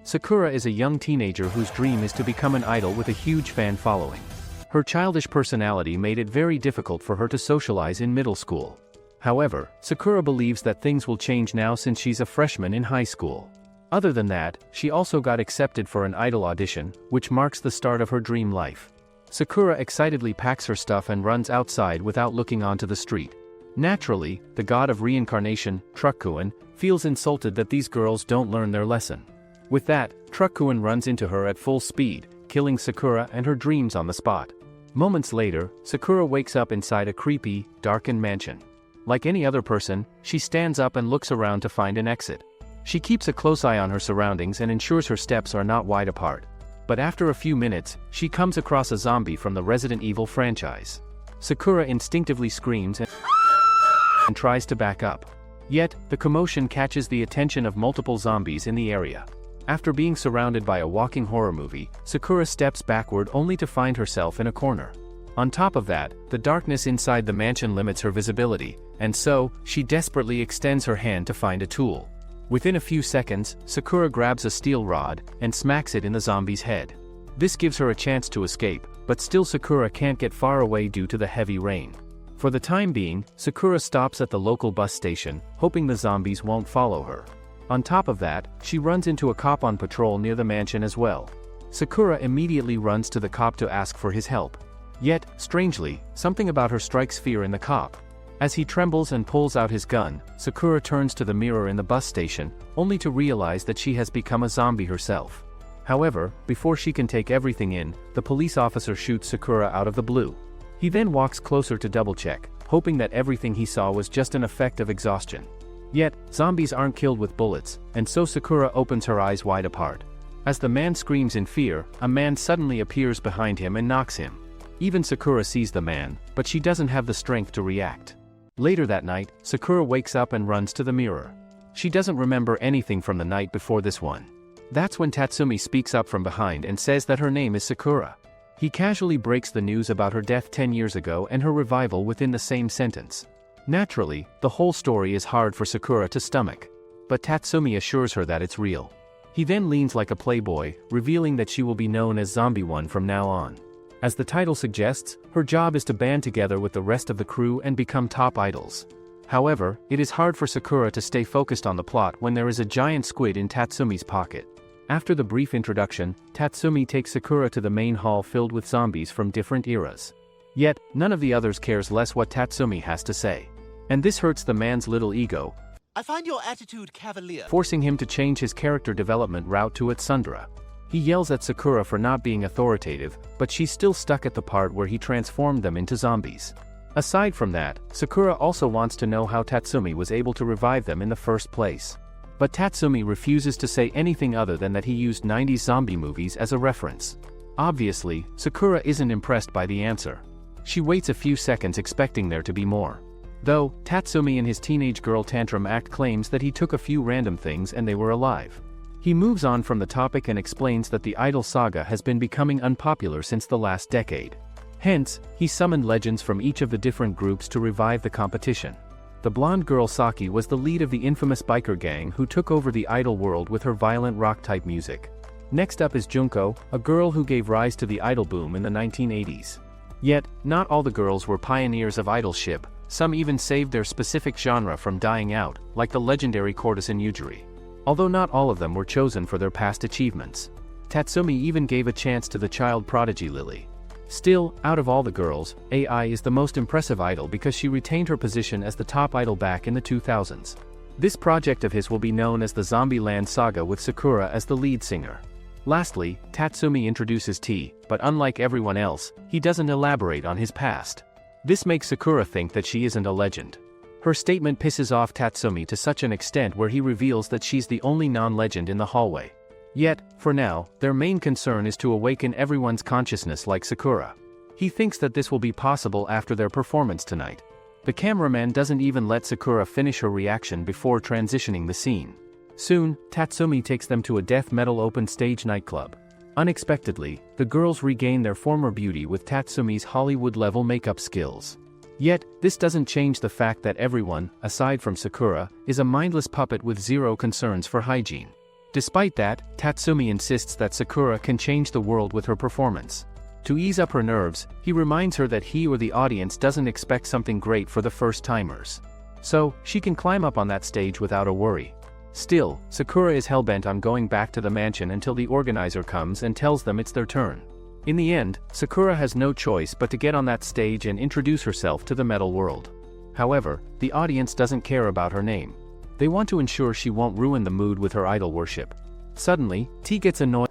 Sakura is a young teenager whose dream is to become an idol with a huge fan following. Her childish personality made it very difficult for her to socialize in middle school. However, Sakura believes that things will change now since she's a freshman in high school. Other than that, she also got accepted for an idol audition, which marks the start of her dream life. Sakura excitedly packs her stuff and runs outside without looking onto the street. Naturally, the god of reincarnation, Truckkuin, feels insulted that these girls don't learn their lesson. With that, Truckkuin runs into her at full speed, killing Sakura and her dreams on the spot. Moments later, Sakura wakes up inside a creepy, darkened mansion. Like any other person, she stands up and looks around to find an exit. She keeps a close eye on her surroundings and ensures her steps are not wide apart. But after a few minutes, she comes across a zombie from the Resident Evil franchise. Sakura instinctively screams and tries to back up. Yet, the commotion catches the attention of multiple zombies in the area. After being surrounded by a walking horror movie, Sakura steps backward only to find herself in a corner. On top of that, the darkness inside the mansion limits her visibility, and so, she desperately extends her hand to find a tool. Within a few seconds, Sakura grabs a steel rod and smacks it in the zombie's head. This gives her a chance to escape, but still Sakura can't get far away due to the heavy rain. For the time being, Sakura stops at the local bus station, hoping the zombies won't follow her. On top of that, she runs into a cop on patrol near the mansion as well. Sakura immediately runs to the cop to ask for his help. Yet, strangely, something about her strikes fear in the cop. As he trembles and pulls out his gun, Sakura turns to the mirror in the bus station, only to realize that she has become a zombie herself. However, before she can take everything in, the police officer shoots Sakura out of the blue. He then walks closer to double-check, hoping that everything he saw was just an effect of exhaustion. Yet, zombies aren't killed with bullets, and so Sakura opens her eyes wide apart. As the man screams in fear, a man suddenly appears behind him and knocks him. Even Sakura sees the man, but she doesn't have the strength to react. Later that night, Sakura wakes up and runs to the mirror. She doesn't remember anything from the night before this one. That's when Tatsumi speaks up from behind and says that her name is Sakura. He casually breaks the news about her death 10 years ago and her revival within the same sentence. Naturally, the whole story is hard for Sakura to stomach. But Tatsumi assures her that it's real. He then leans like a playboy, revealing that she will be known as Zombie One from now on. As the title suggests, her job is to band together with the rest of the crew and become top idols. However, it is hard for Sakura to stay focused on the plot when there is a giant squid in Tatsumi's pocket. After the brief introduction, Tatsumi takes Sakura to the main hall filled with zombies from different eras. Yet, none of the others cares less what Tatsumi has to say. And this hurts the man's little ego. I find your attitude cavalier, forcing him to change his character development route to Tsundere. He yells at Sakura for not being authoritative, but she's still stuck at the part where he transformed them into zombies. Aside from that, Sakura also wants to know how Tatsumi was able to revive them in the first place. But Tatsumi refuses to say anything other than that he used 90s zombie movies as a reference. Obviously, Sakura isn't impressed by the answer. She waits a few seconds expecting there to be more. Though, Tatsumi in his teenage girl tantrum act claims that he took a few random things and they were alive. He moves on from the topic and explains that the idol saga has been becoming unpopular since the last decade. Hence, he summoned legends from each of the different groups to revive the competition. The blonde girl Saki was the lead of the infamous biker gang who took over the idol world with her violent rock-type music. Next up is Junko, a girl who gave rise to the idol boom in the 1980s. Yet, not all the girls were pioneers of idolship, some even saved their specific genre from dying out, like the legendary courtesan Yujiri. Although not all of them were chosen for their past achievements. Tatsumi even gave a chance to the child prodigy Lily. Still, out of all the girls, AI is the most impressive idol because she retained her position as the top idol back in the 2000s. This project of his will be known as the Zombieland Saga with Sakura as the lead singer. Lastly, Tatsumi introduces T, but unlike everyone else, he doesn't elaborate on his past. This makes Sakura think that she isn't a legend. Her statement pisses off Tatsumi to such an extent where he reveals that she's the only non-legend in the hallway. Yet, for now, their main concern is to awaken everyone's consciousness like Sakura. He thinks that this will be possible after their performance tonight. The cameraman doesn't even let Sakura finish her reaction before transitioning the scene. Soon, Tatsumi takes them to a death metal open stage nightclub. Unexpectedly, the girls regain their former beauty with Tatsumi's Hollywood-level makeup skills. Yet, this doesn't change the fact that everyone, aside from Sakura, is a mindless puppet with zero concerns for hygiene. Despite that, Tatsumi insists that Sakura can change the world with her performance. To ease up her nerves, he reminds her that he or the audience doesn't expect something great for the first-timers. So, she can climb up on that stage without a worry. Still, Sakura is hellbent on going back to the mansion until the organizer comes and tells them it's their turn. In the end, Sakura has no choice but to get on that stage and introduce herself to the metal world. However, the audience doesn't care about her name. They want to ensure she won't ruin the mood with her idol worship. Suddenly, T gets annoyed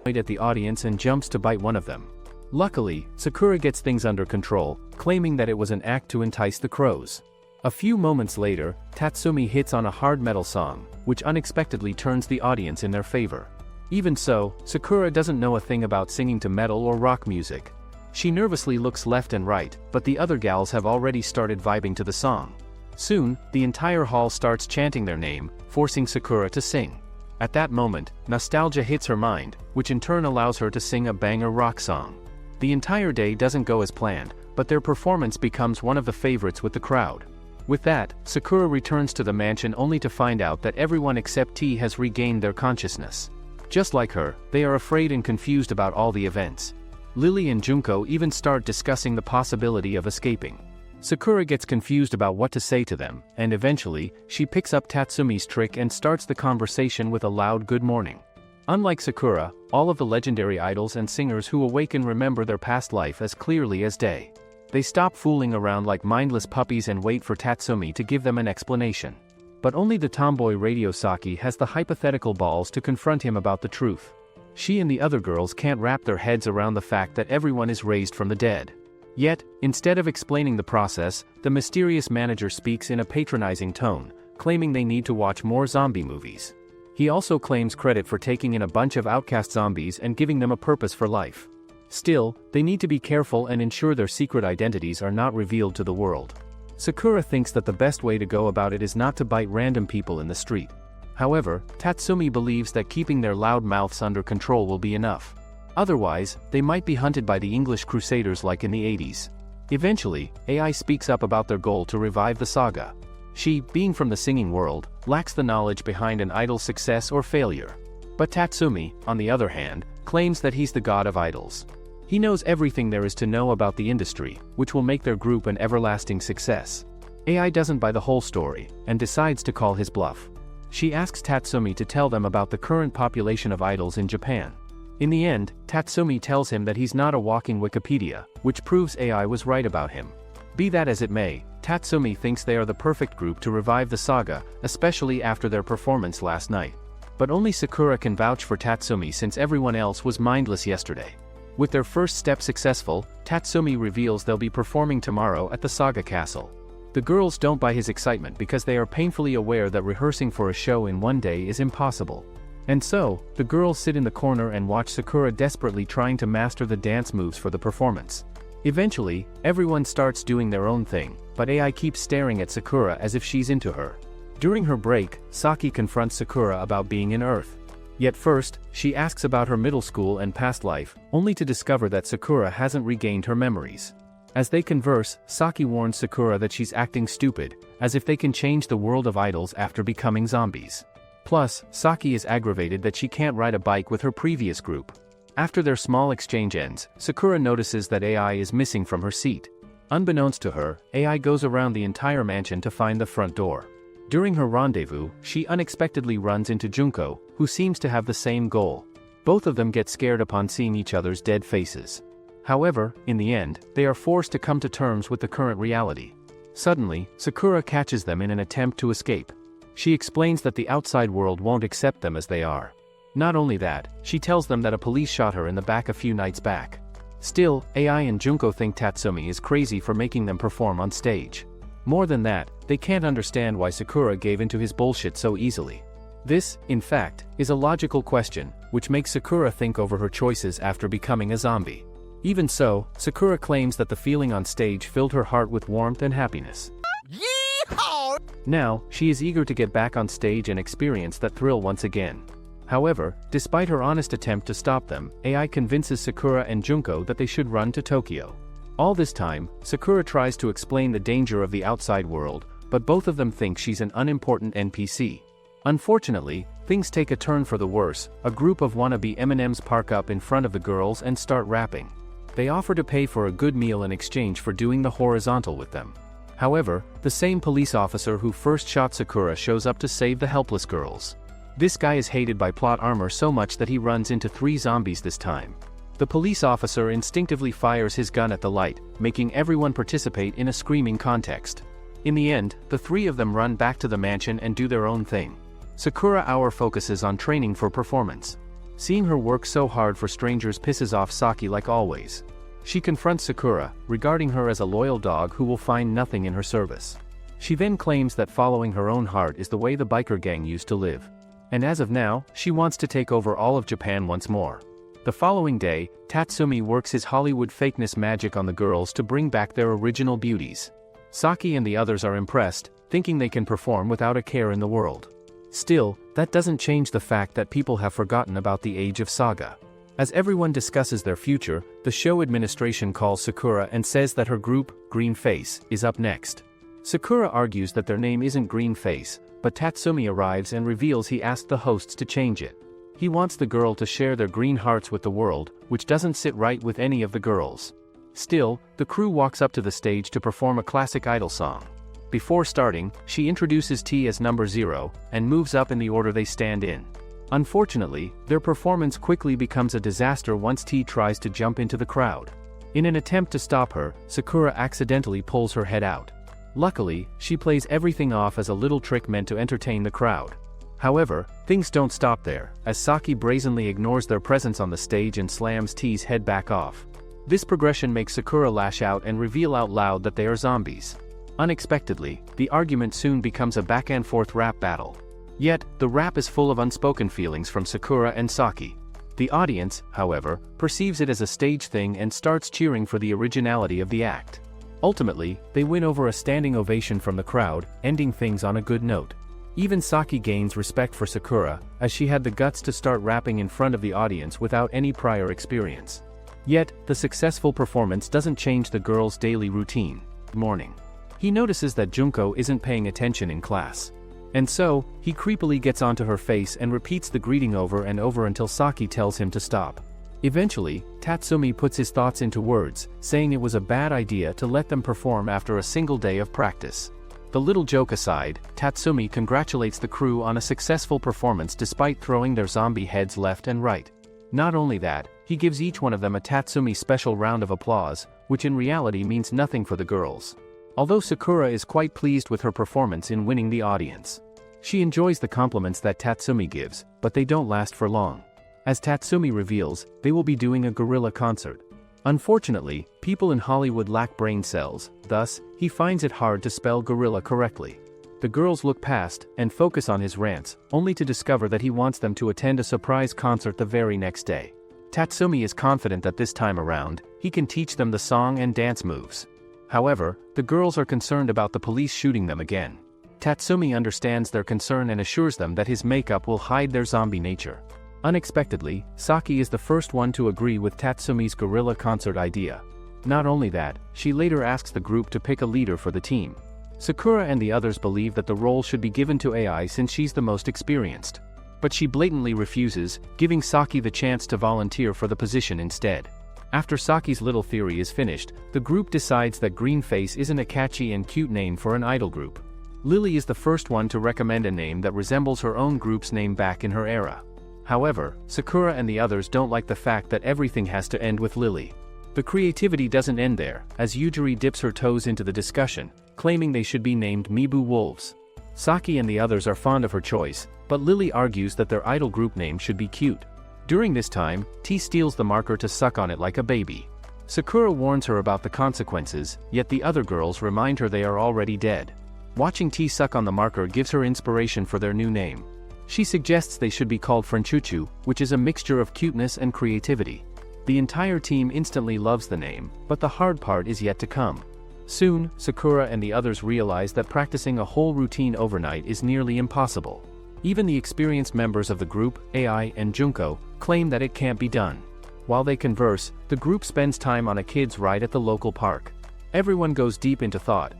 at the audience and jumps to bite one of them. Luckily, Sakura gets things under control, claiming that it was an act to entice the crows. A few moments later, Tatsumi hits on a hard metal song, which unexpectedly turns the audience in their favor. Even so, Sakura doesn't know a thing about singing to metal or rock music. She nervously looks left and right, but the other gals have already started vibing to the song. Soon, the entire hall starts chanting their name, forcing Sakura to sing. At that moment, nostalgia hits her mind, which in turn allows her to sing a banger rock song. The entire day doesn't go as planned, but their performance becomes one of the favorites with the crowd. With that, Sakura returns to the mansion only to find out that everyone except T has regained their consciousness. Just like her, they are afraid and confused about all the events. Lily and Junko even start discussing the possibility of escaping. Sakura gets confused about what to say to them, and eventually, she picks up Tatsumi's trick and starts the conversation with a loud good morning. Unlike Sakura, all of the legendary idols and singers who awaken remember their past life as clearly as day. They stop fooling around like mindless puppies and wait for Tatsumi to give them an explanation. But only the tomboy radio Saki has the hypothetical balls to confront him about the truth. She and the other girls can't wrap their heads around the fact that everyone is raised from the dead. Yet, instead of explaining the process, the mysterious manager speaks in a patronizing tone, claiming they need to watch more zombie movies. He also claims credit for taking in a bunch of outcast zombies and giving them a purpose for life. Still, they need to be careful and ensure their secret identities are not revealed to the world. Sakura thinks that the best way to go about it is not to bite random people in the street. However, Tatsumi believes that keeping their loud mouths under control will be enough. Otherwise, they might be hunted by the English Crusaders like in the 80s. Eventually, AI speaks up about their goal to revive the saga. She, being from the singing world, lacks the knowledge behind an idol's success or failure. But Tatsumi, on the other hand, claims that he's the god of idols. He knows everything there is to know about the industry, which will make their group an everlasting success. AI doesn't buy the whole story, and decides to call his bluff. She asks Tatsumi to tell them about the current population of idols in Japan. In the end, Tatsumi tells him that he's not a walking Wikipedia, which proves AI was right about him. Be that as it may, Tatsumi thinks they are the perfect group to revive the saga, especially after their performance last night. But only Sakura can vouch for Tatsumi since everyone else was mindless yesterday. With their first step successful, Tatsumi reveals they'll be performing tomorrow at the Saga Castle. The girls don't buy his excitement because they are painfully aware that rehearsing for a show in one day is impossible. And so, the girls sit in the corner and watch Sakura desperately trying to master the dance moves for the performance. Eventually, everyone starts doing their own thing, but AI keeps staring at Sakura as if she's into her. During her break, Saki confronts Sakura about being in Earth. Yet first, she asks about her middle school and past life, only to discover that Sakura hasn't regained her memories. As they converse, Saki warns Sakura that she's acting stupid, as if they can change the world of idols after becoming zombies. Plus, Saki is aggravated that she can't ride a bike with her previous group. After their small exchange ends, Sakura notices that AI is missing from her seat. Unbeknownst to her, AI goes around the entire mansion to find the front door. During her rendezvous, she unexpectedly runs into Junko, who seems to have the same goal. Both of them get scared upon seeing each other's dead faces. However, in the end, they are forced to come to terms with the current reality. Suddenly, Sakura catches them in an attempt to escape. She explains that the outside world won't accept them as they are. Not only that, she tells them that a police shot her in the back a few nights back. Still, AI and Junko think Tatsumi is crazy for making them perform on stage. More than that, they can't understand why Sakura gave into his bullshit so easily. This, in fact, is a logical question, which makes Sakura think over her choices after becoming a zombie. Even so, Sakura claims that the feeling on stage filled her heart with warmth and happiness. Yeehaw! Now, she is eager to get back on stage and experience that thrill once again. However, despite her honest attempt to stop them, AI convinces Sakura and Junko that they should run to Tokyo. All this time, Sakura tries to explain the danger of the outside world, but both of them think she's an unimportant NPC. Unfortunately, things take a turn for the worse. A group of wannabe M&Ms park up in front of the girls and start rapping. They offer to pay for a good meal in exchange for doing the horizontal with them. However, the same police officer who first shot Sakura shows up to save the helpless girls. This guy is hated by plot armor so much that he runs into 3 zombies this time. The police officer instinctively fires his gun at the light, making everyone participate in a screaming context. In the end, the 3 of them run back to the mansion and do their own thing. Sakura Hour focuses on training for performance. Seeing her work so hard for strangers pisses off Saki like always. She confronts Sakura, regarding her as a loyal dog who will find nothing in her service. She then claims that following her own heart is the way the biker gang used to live. And as of now, she wants to take over all of Japan once more. The following day, Tatsumi works his Hollywood fakeness magic on the girls to bring back their original beauties. Saki and the others are impressed, thinking they can perform without a care in the world. Still, that doesn't change the fact that people have forgotten about the age of Saga. As everyone discusses their future, the show administration calls Sakura and says that her group, Green Face, is up next. Sakura argues that their name isn't Green Face, but Tatsumi arrives and reveals he asked the hosts to change it. He wants the girl to share their green hearts with the world, which doesn't sit right with any of the girls. Still, the crew walks up to the stage to perform a classic idol song. Before starting, she introduces T as number 0, and moves up in the order they stand in. Unfortunately, their performance quickly becomes a disaster once T tries to jump into the crowd. In an attempt to stop her, Sakura accidentally pulls her head out. Luckily, she plays everything off as a little trick meant to entertain the crowd. However, things don't stop there, as Saki brazenly ignores their presence on the stage and slams T's head back off. This progression makes Sakura lash out and reveal out loud that they are zombies. Unexpectedly, the argument soon becomes a back-and-forth rap battle. Yet, the rap is full of unspoken feelings from Sakura and Saki. The audience, however, perceives it as a stage thing and starts cheering for the originality of the act. Ultimately, they win over a standing ovation from the crowd, ending things on a good note. Even Saki gains respect for Sakura, as she had the guts to start rapping in front of the audience without any prior experience. Yet, the successful performance doesn't change the girl's daily routine. Morning. He notices that Junko isn't paying attention in class. And so, he creepily gets onto her face and repeats the greeting over and over until Saki tells him to stop. Eventually, Tatsumi puts his thoughts into words, saying it was a bad idea to let them perform after a single day of practice. The little joke aside, Tatsumi congratulates the crew on a successful performance despite throwing their zombie heads left and right. Not only that, he gives each one of them a Tatsumi special round of applause, which in reality means nothing for the girls. Although Sakura is quite pleased with her performance in winning the audience. She enjoys the compliments that Tatsumi gives, but they don't last for long. As Tatsumi reveals, they will be doing a guerrilla concert. Unfortunately, people in Hollywood lack brain cells, thus, he finds it hard to spell gorilla correctly. The girls look past and focus on his rants, only to discover that he wants them to attend a surprise concert the very next day. Tatsumi is confident that this time around, he can teach them the song and dance moves. However, the girls are concerned about the police shooting them again. Tatsumi understands their concern and assures them that his makeup will hide their zombie nature. Unexpectedly, Saki is the first one to agree with Tatsumi's guerrilla concert idea. Not only that, she later asks the group to pick a leader for the team. Sakura and the others believe that the role should be given to AI since she's the most experienced. But she blatantly refuses, giving Saki the chance to volunteer for the position instead. After Saki's little theory is finished, the group decides that Green Face isn't a catchy and cute name for an idol group. Lily is the first one to recommend a name that resembles her own group's name back in her era. However, Sakura and the others don't like the fact that everything has to end with Lily. The creativity doesn't end there, as Yujiri dips her toes into the discussion, claiming they should be named Mibu Wolves. Saki and the others are fond of her choice, but Lily argues that their idol group name should be cute. During this time, T steals the marker to suck on it like a baby. Sakura warns her about the consequences, yet the other girls remind her they are already dead. Watching T suck on the marker gives her inspiration for their new name. She suggests they should be called Frenchuchu, which is a mixture of cuteness and creativity. The entire team instantly loves the name, but the hard part is yet to come. Soon, Sakura and the others realize that practicing a whole routine overnight is nearly impossible. Even the experienced members of the group, AI and Junko, claim that it can't be done. While they converse, the group spends time on a kids' ride at the local park. Everyone goes deep into thought,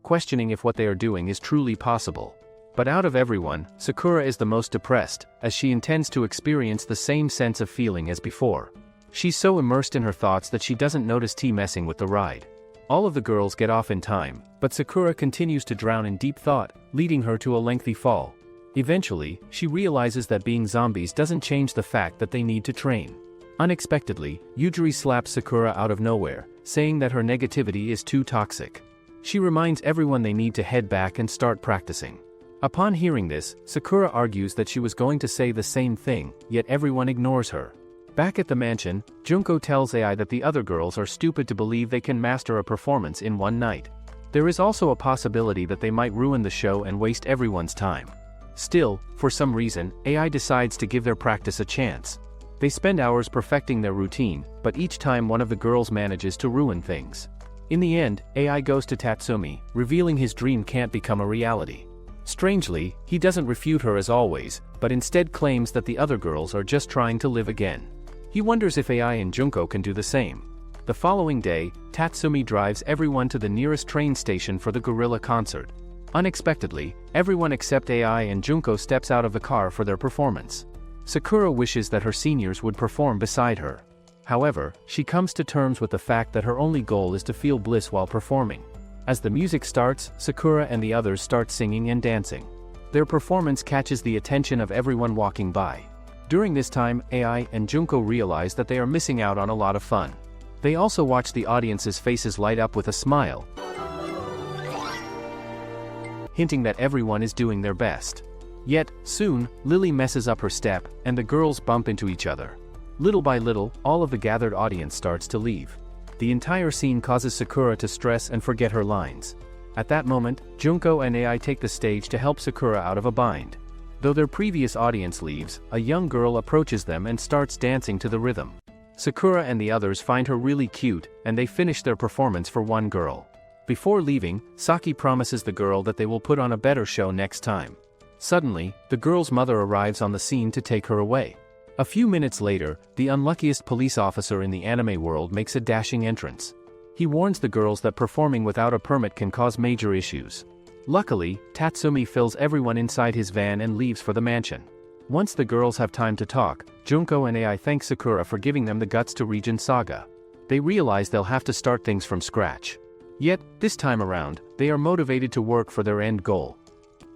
questioning if what they are doing is truly possible. But out of everyone, Sakura is the most depressed, as she intends to experience the same sense of feeling as before. She's so immersed in her thoughts that she doesn't notice T messing with the ride. All of the girls get off in time, but Sakura continues to drown in deep thought, leading her to a lengthy fall. Eventually, she realizes that being zombies doesn't change the fact that they need to train. Unexpectedly, Yujiri slaps Sakura out of nowhere, saying that her negativity is too toxic. She reminds everyone they need to head back and start practicing. Upon hearing this, Sakura argues that she was going to say the same thing, yet everyone ignores her. Back at the mansion, Junko tells AI that the other girls are stupid to believe they can master a performance in one night. There is also a possibility that they might ruin the show and waste everyone's time. Still, for some reason, AI decides to give their practice a chance. They spend hours perfecting their routine, but each time one of the girls manages to ruin things. In the end, AI goes to Tatsumi, revealing his dream can't become a reality. Strangely, he doesn't refute her as always, but instead claims that the other girls are just trying to live again. He wonders if AI and Junko can do the same. The following day, Tatsumi drives everyone to the nearest train station for the gorilla concert. Unexpectedly, everyone except AI and Junko steps out of the car for their performance. Sakura wishes that her seniors would perform beside her. However, she comes to terms with the fact that her only goal is to feel bliss while performing. As the music starts, Sakura and the others start singing and dancing. Their performance catches the attention of everyone walking by. During this time, AI and Junko realize that they are missing out on a lot of fun. They also watch the audience's faces light up with a smile, hinting that everyone is doing their best. Yet, soon, Lily messes up her step, and the girls bump into each other. Little by little, all of the gathered audience starts to leave. The entire scene causes Sakura to stress and forget her lines. At that moment, Junko and AI take the stage to help Sakura out of a bind. Though their previous audience leaves, a young girl approaches them and starts dancing to the rhythm. Sakura and the others find her really cute, and they finish their performance for one girl. Before leaving, Saki promises the girl that they will put on a better show next time. Suddenly, the girl's mother arrives on the scene to take her away. A few minutes later, the unluckiest police officer in the anime world makes a dashing entrance. He warns the girls that performing without a permit can cause major issues. Luckily, Tatsumi fills everyone inside his van and leaves for the mansion. Once the girls have time to talk, Junko and AI thank Sakura for giving them the guts to Region Saga. They realize they'll have to start things from scratch. Yet, this time around, they are motivated to work for their end goal.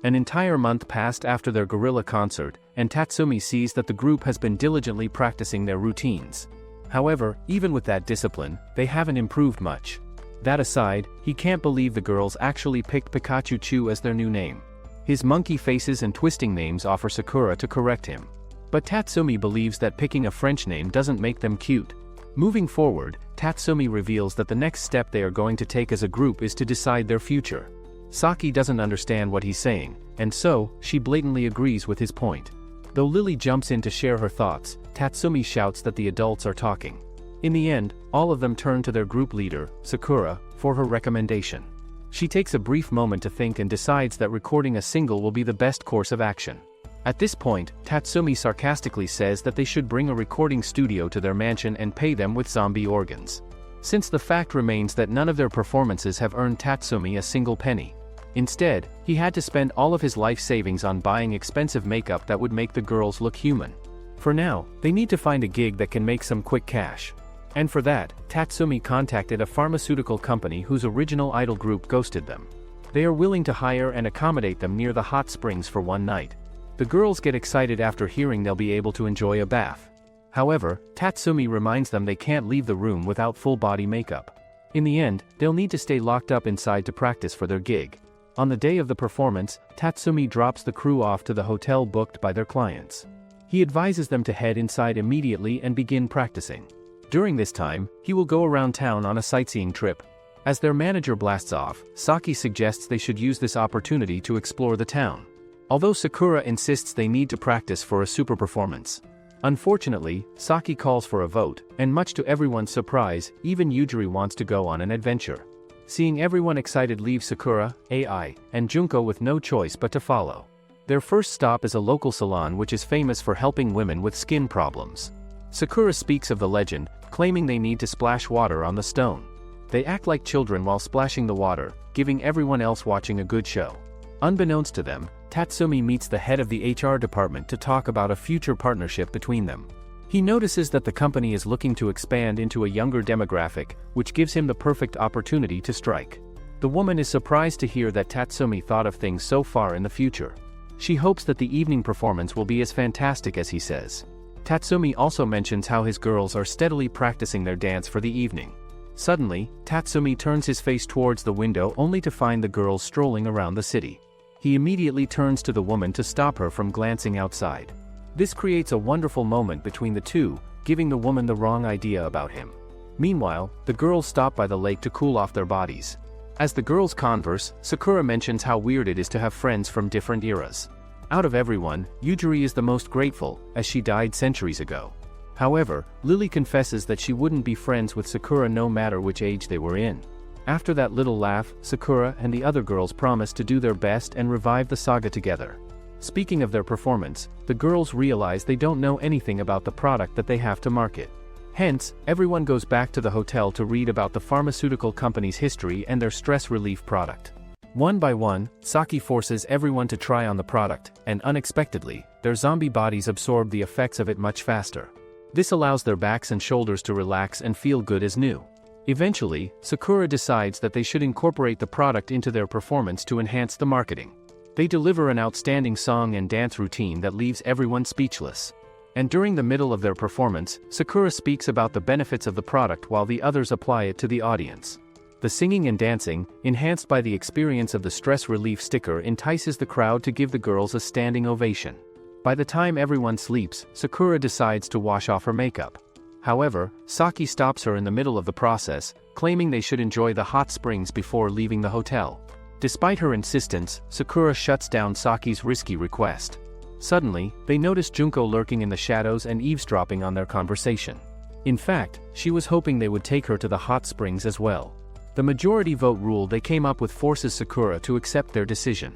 An entire month passed after their gorilla concert, and Tatsumi sees that the group has been diligently practicing their routines. However, even with that discipline, they haven't improved much. That aside, he can't believe the girls actually picked Pikachu as their new name. His monkey faces and twisting names offer Sakura to correct him. But Tatsumi believes that picking a French name doesn't make them cute. Moving forward, Tatsumi reveals that the next step they are going to take as a group is to decide their future. Saki doesn't understand what he's saying, and so, she blatantly agrees with his point. Though Lily jumps in to share her thoughts, Tatsumi shouts that the adults are talking. In the end, all of them turn to their group leader, Sakura, for her recommendation. She takes a brief moment to think and decides that recording a single will be the best course of action. At this point, Tatsumi sarcastically says that they should bring a recording studio to their mansion and pay them with zombie organs. Since the fact remains that none of their performances have earned Tatsumi a single penny. Instead, he had to spend all of his life savings on buying expensive makeup that would make the girls look human. For now, they need to find a gig that can make some quick cash. And for that, Tatsumi contacted a pharmaceutical company whose original idol group ghosted them. They are willing to hire and accommodate them near the hot springs for one night. The girls get excited after hearing they'll be able to enjoy a bath. However, Tatsumi reminds them they can't leave the room without full body makeup. In the end, they'll need to stay locked up inside to practice for their gig. On the day of the performance, Tatsumi drops the crew off to the hotel booked by their clients. He advises them to head inside immediately and begin practicing. During this time, he will go around town on a sightseeing trip. As their manager blasts off, Saki suggests they should use this opportunity to explore the town. Although Sakura insists they need to practice for a super performance. Unfortunately, Saki calls for a vote, and much to everyone's surprise, even Yujiri wants to go on an adventure. Seeing everyone excited leave Sakura, AI, and Junko with no choice but to follow. Their first stop is a local salon which is famous for helping women with skin problems. Sakura speaks of the legend, claiming they need to splash water on the stone. They act like children while splashing the water, giving everyone else watching a good show. Unbeknownst to them, Tatsumi meets the head of the HR department to talk about a future partnership between them. He notices that the company is looking to expand into a younger demographic, which gives him the perfect opportunity to strike. The woman is surprised to hear that Tatsumi thought of things so far in the future. She hopes that the evening performance will be as fantastic as he says. Tatsumi also mentions how his girls are steadily practicing their dance for the evening. Suddenly, Tatsumi turns his face towards the window only to find the girls strolling around the city. He immediately turns to the woman to stop her from glancing outside. This creates a wonderful moment between the two, giving the woman the wrong idea about him. Meanwhile, the girls stop by the lake to cool off their bodies. As the girls converse, Sakura mentions how weird it is to have friends from different eras. Out of everyone, Yujiri is the most grateful, as she died centuries ago. However, Lily confesses that she wouldn't be friends with Sakura no matter which age they were in. After that little laugh, Sakura and the other girls promise to do their best and revive the saga together. Speaking of their performance, the girls realize they don't know anything about the product that they have to market. Hence, everyone goes back to the hotel to read about the pharmaceutical company's history and their stress relief product. One by one, Saki forces everyone to try on the product, and unexpectedly, their zombie bodies absorb the effects of it much faster. This allows their backs and shoulders to relax and feel good as new. Eventually, Sakura decides that they should incorporate the product into their performance to enhance the marketing. They deliver an outstanding song and dance routine that leaves everyone speechless. And during the middle of their performance, Sakura speaks about the benefits of the product while the others apply it to the audience. The singing and dancing, enhanced by the experience of the stress relief sticker, entices the crowd to give the girls a standing ovation. By the time everyone sleeps, Sakura decides to wash off her makeup. However, Saki stops her in the middle of the process, claiming they should enjoy the hot springs before leaving the hotel. Despite her insistence, Sakura shuts down Saki's risky request. Suddenly, they notice Junko lurking in the shadows and eavesdropping on their conversation. In fact, she was hoping they would take her to the hot springs as well. The majority vote rule they came up with forces Sakura to accept their decision.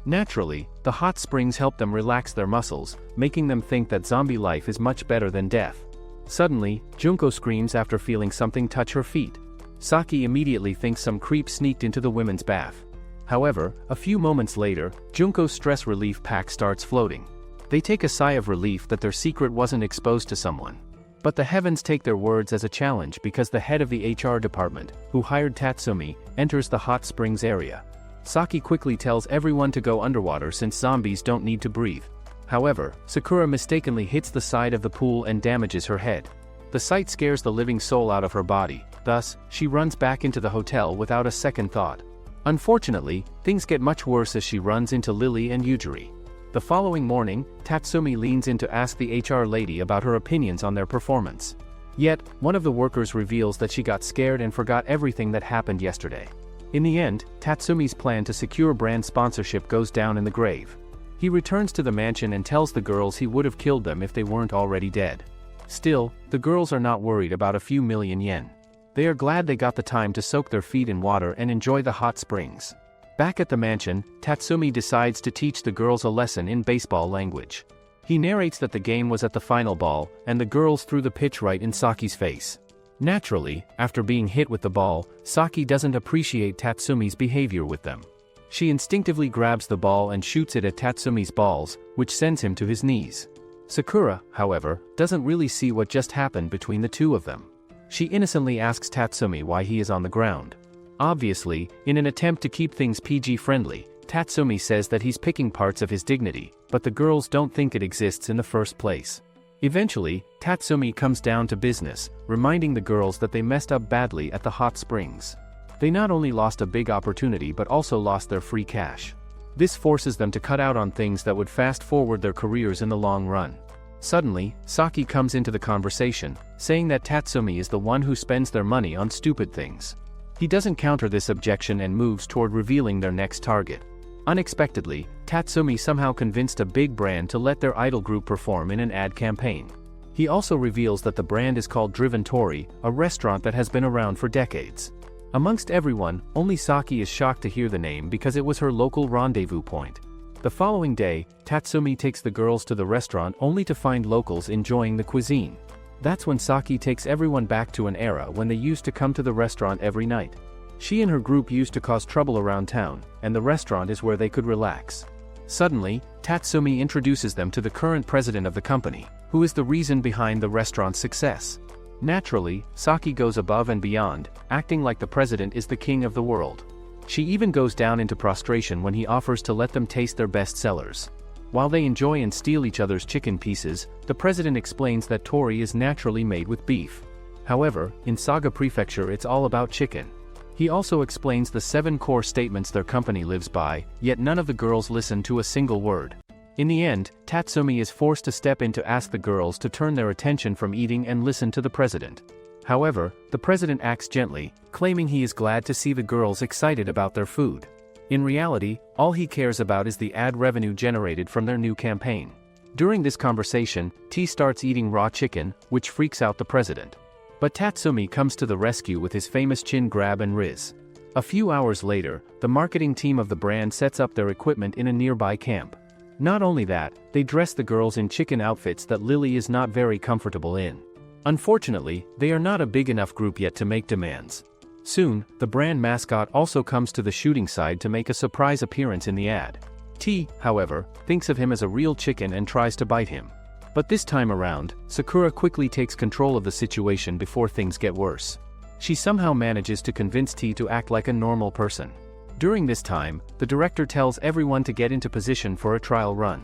Naturally, the hot springs help them relax their muscles, making them think that zombie life is much better than death. Suddenly, Junko screams after feeling something touch her feet. Saki immediately thinks some creep sneaked into the women's bath. However, a few moments later, Junko's stress relief pack starts floating. They take a sigh of relief that their secret wasn't exposed to someone. But the heavens take their words as a challenge because the head of the HR department, who hired Tatsumi, enters the hot springs area. Saki quickly tells everyone to go underwater since zombies don't need to breathe. However, Sakura mistakenly hits the side of the pool and damages her head. The sight scares the living soul out of her body, thus, she runs back into the hotel without a second thought. Unfortunately, things get much worse as she runs into Lily and Yujiri. The following morning, Tatsumi leans in to ask the HR lady about her opinions on their performance. Yet, one of the workers reveals that she got scared and forgot everything that happened yesterday. In the end, Tatsumi's plan to secure brand sponsorship goes down in the grave. He returns to the mansion and tells the girls he would have killed them if they weren't already dead. Still, the girls are not worried about a few million yen. They are glad they got the time to soak their feet in water and enjoy the hot springs. Back at the mansion, Tatsumi decides to teach the girls a lesson in baseball language. He narrates that the game was at the final ball, and the girls threw the pitch right in Saki's face. Naturally, after being hit with the ball, Saki doesn't appreciate Tatsumi's behavior with them. She instinctively grabs the ball and shoots it at Tatsumi's balls, which sends him to his knees. Sakura, however, doesn't really see what just happened between the two of them. She innocently asks Tatsumi why he is on the ground. Obviously, in an attempt to keep things PG-friendly, Tatsumi says that he's picking parts of his dignity, but the girls don't think it exists in the first place. Eventually, Tatsumi comes down to business, reminding the girls that they messed up badly at the hot springs. They not only lost a big opportunity but also lost their free cash. This forces them to cut out on things that would fast-forward their careers in the long run. Suddenly, Saki comes into the conversation, saying that Tatsumi is the one who spends their money on stupid things. He doesn't counter this objection and moves toward revealing their next target. Unexpectedly, Tatsumi somehow convinced a big brand to let their idol group perform in an ad campaign. He also reveals that the brand is called Driven Tori, a restaurant that has been around for decades. Amongst everyone, only Saki is shocked to hear the name because it was her local rendezvous point. The following day, Tatsumi takes the girls to the restaurant only to find locals enjoying the cuisine. That's when Saki takes everyone back to an era when they used to come to the restaurant every night. She and her group used to cause trouble around town, and the restaurant is where they could relax. Suddenly, Tatsumi introduces them to the current president of the company, who is the reason behind the restaurant's success. Naturally, Saki goes above and beyond, acting like the president is the king of the world. She even goes down into prostration when he offers to let them taste their best sellers. While they enjoy and steal each other's chicken pieces, the president explains that tori is naturally made with beef. However, in Saga Prefecture it's all about chicken. He also explains the 7 core statements their company lives by, yet none of the girls listen to a single word. In the end, Tatsumi is forced to step in to ask the girls to turn their attention from eating and listen to the president. However, the president acts gently, claiming he is glad to see the girls excited about their food. In reality, all he cares about is the ad revenue generated from their new campaign. During this conversation, T starts eating raw chicken, which freaks out the president. But Tatsumi comes to the rescue with his famous chin grab and riz. A few hours later, the marketing team of the brand sets up their equipment in a nearby camp. Not only that, they dress the girls in chicken outfits that Lily is not very comfortable in. Unfortunately, they are not a big enough group yet to make demands. Soon, the brand mascot also comes to the shooting side to make a surprise appearance in the ad. T, however, thinks of him as a real chicken and tries to bite him. But this time around, Sakura quickly takes control of the situation before things get worse. She somehow manages to convince T to act like a normal person. During this time, the director tells everyone to get into position for a trial run.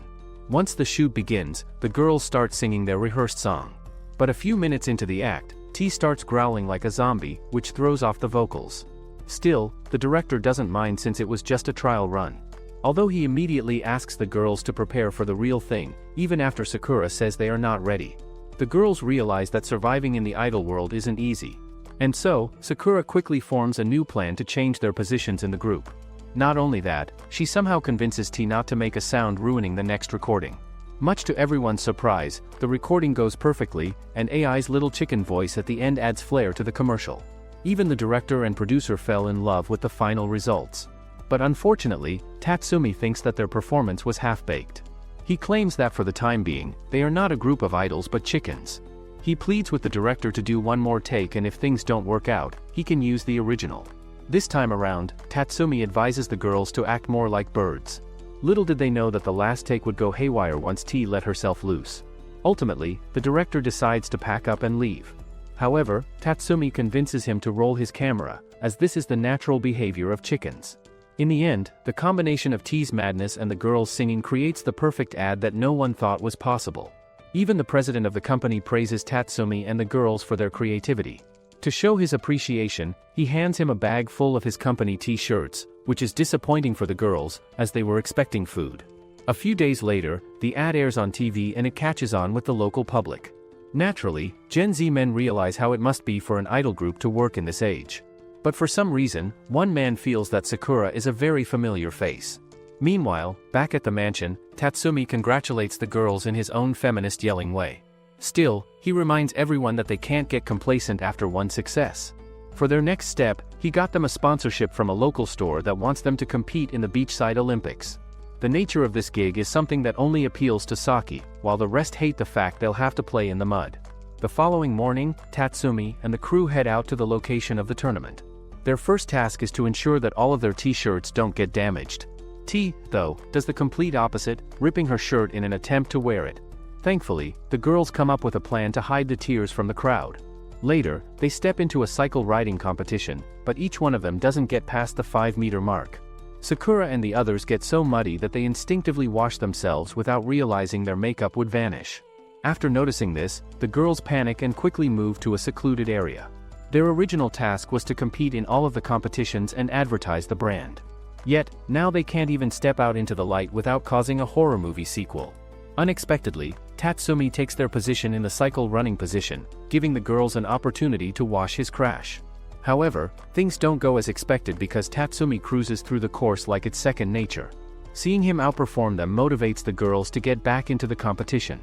Once the shoot begins, the girls start singing their rehearsed song. But a few minutes into the act, T starts growling like a zombie, which throws off the vocals. Still, the director doesn't mind since it was just a trial run. Although he immediately asks the girls to prepare for the real thing, even after Sakura says they are not ready. The girls realize that surviving in the idol world isn't easy. And so, Sakura quickly forms a new plan to change their positions in the group. Not only that, she somehow convinces T not to make a sound ruining the next recording. Much to everyone's surprise, the recording goes perfectly, and AI's little chicken voice at the end adds flair to the commercial. Even the director and producer fell in love with the final results. But unfortunately, Tatsumi thinks that their performance was half-baked. He claims that for the time being, they are not a group of idols but chickens. He pleads with the director to do one more take, and if things don't work out, he can use the original. This time around, Tatsumi advises the girls to act more like birds. Little did they know that the last take would go haywire once T let herself loose. Ultimately, the director decides to pack up and leave. However, Tatsumi convinces him to roll his camera, as this is the natural behavior of chickens. In the end, the combination of T's madness and the girls singing creates the perfect ad that no one thought was possible. Even the president of the company praises Tatsumi and the girls for their creativity. To show his appreciation, he hands him a bag full of his company t-shirts, which is disappointing for the girls, as they were expecting food. A few days later, the ad airs on TV and it catches on with the local public. Naturally, Gen Z men realize how it must be for an idol group to work in this age. But for some reason, one man feels that Sakura is a very familiar face. Meanwhile, back at the mansion, Tatsumi congratulates the girls in his own feminist yelling way. Still, he reminds everyone that they can't get complacent after one success. For their next step, he got them a sponsorship from a local store that wants them to compete in the Beachside Olympics. The nature of this gig is something that only appeals to Saki, while the rest hate the fact they'll have to play in the mud. The following morning, Tatsumi and the crew head out to the location of the tournament. Their first task is to ensure that all of their t-shirts don't get damaged. T, though, does the complete opposite, ripping her shirt in an attempt to wear it. Thankfully, the girls come up with a plan to hide the tears from the crowd. Later, they step into a cycle riding competition, but each one of them doesn't get past the 5-meter mark. Sakura and the others get so muddy that they instinctively wash themselves without realizing their makeup would vanish. After noticing this, the girls panic and quickly move to a secluded area. Their original task was to compete in all of the competitions and advertise the brand. Yet, now they can't even step out into the light without causing a horror movie sequel. Unexpectedly, Tatsumi takes their position in the cycle running position, giving the girls an opportunity to wash his crash. However, things don't go as expected because Tatsumi cruises through the course like it's second nature. Seeing him outperform them motivates the girls to get back into the competition.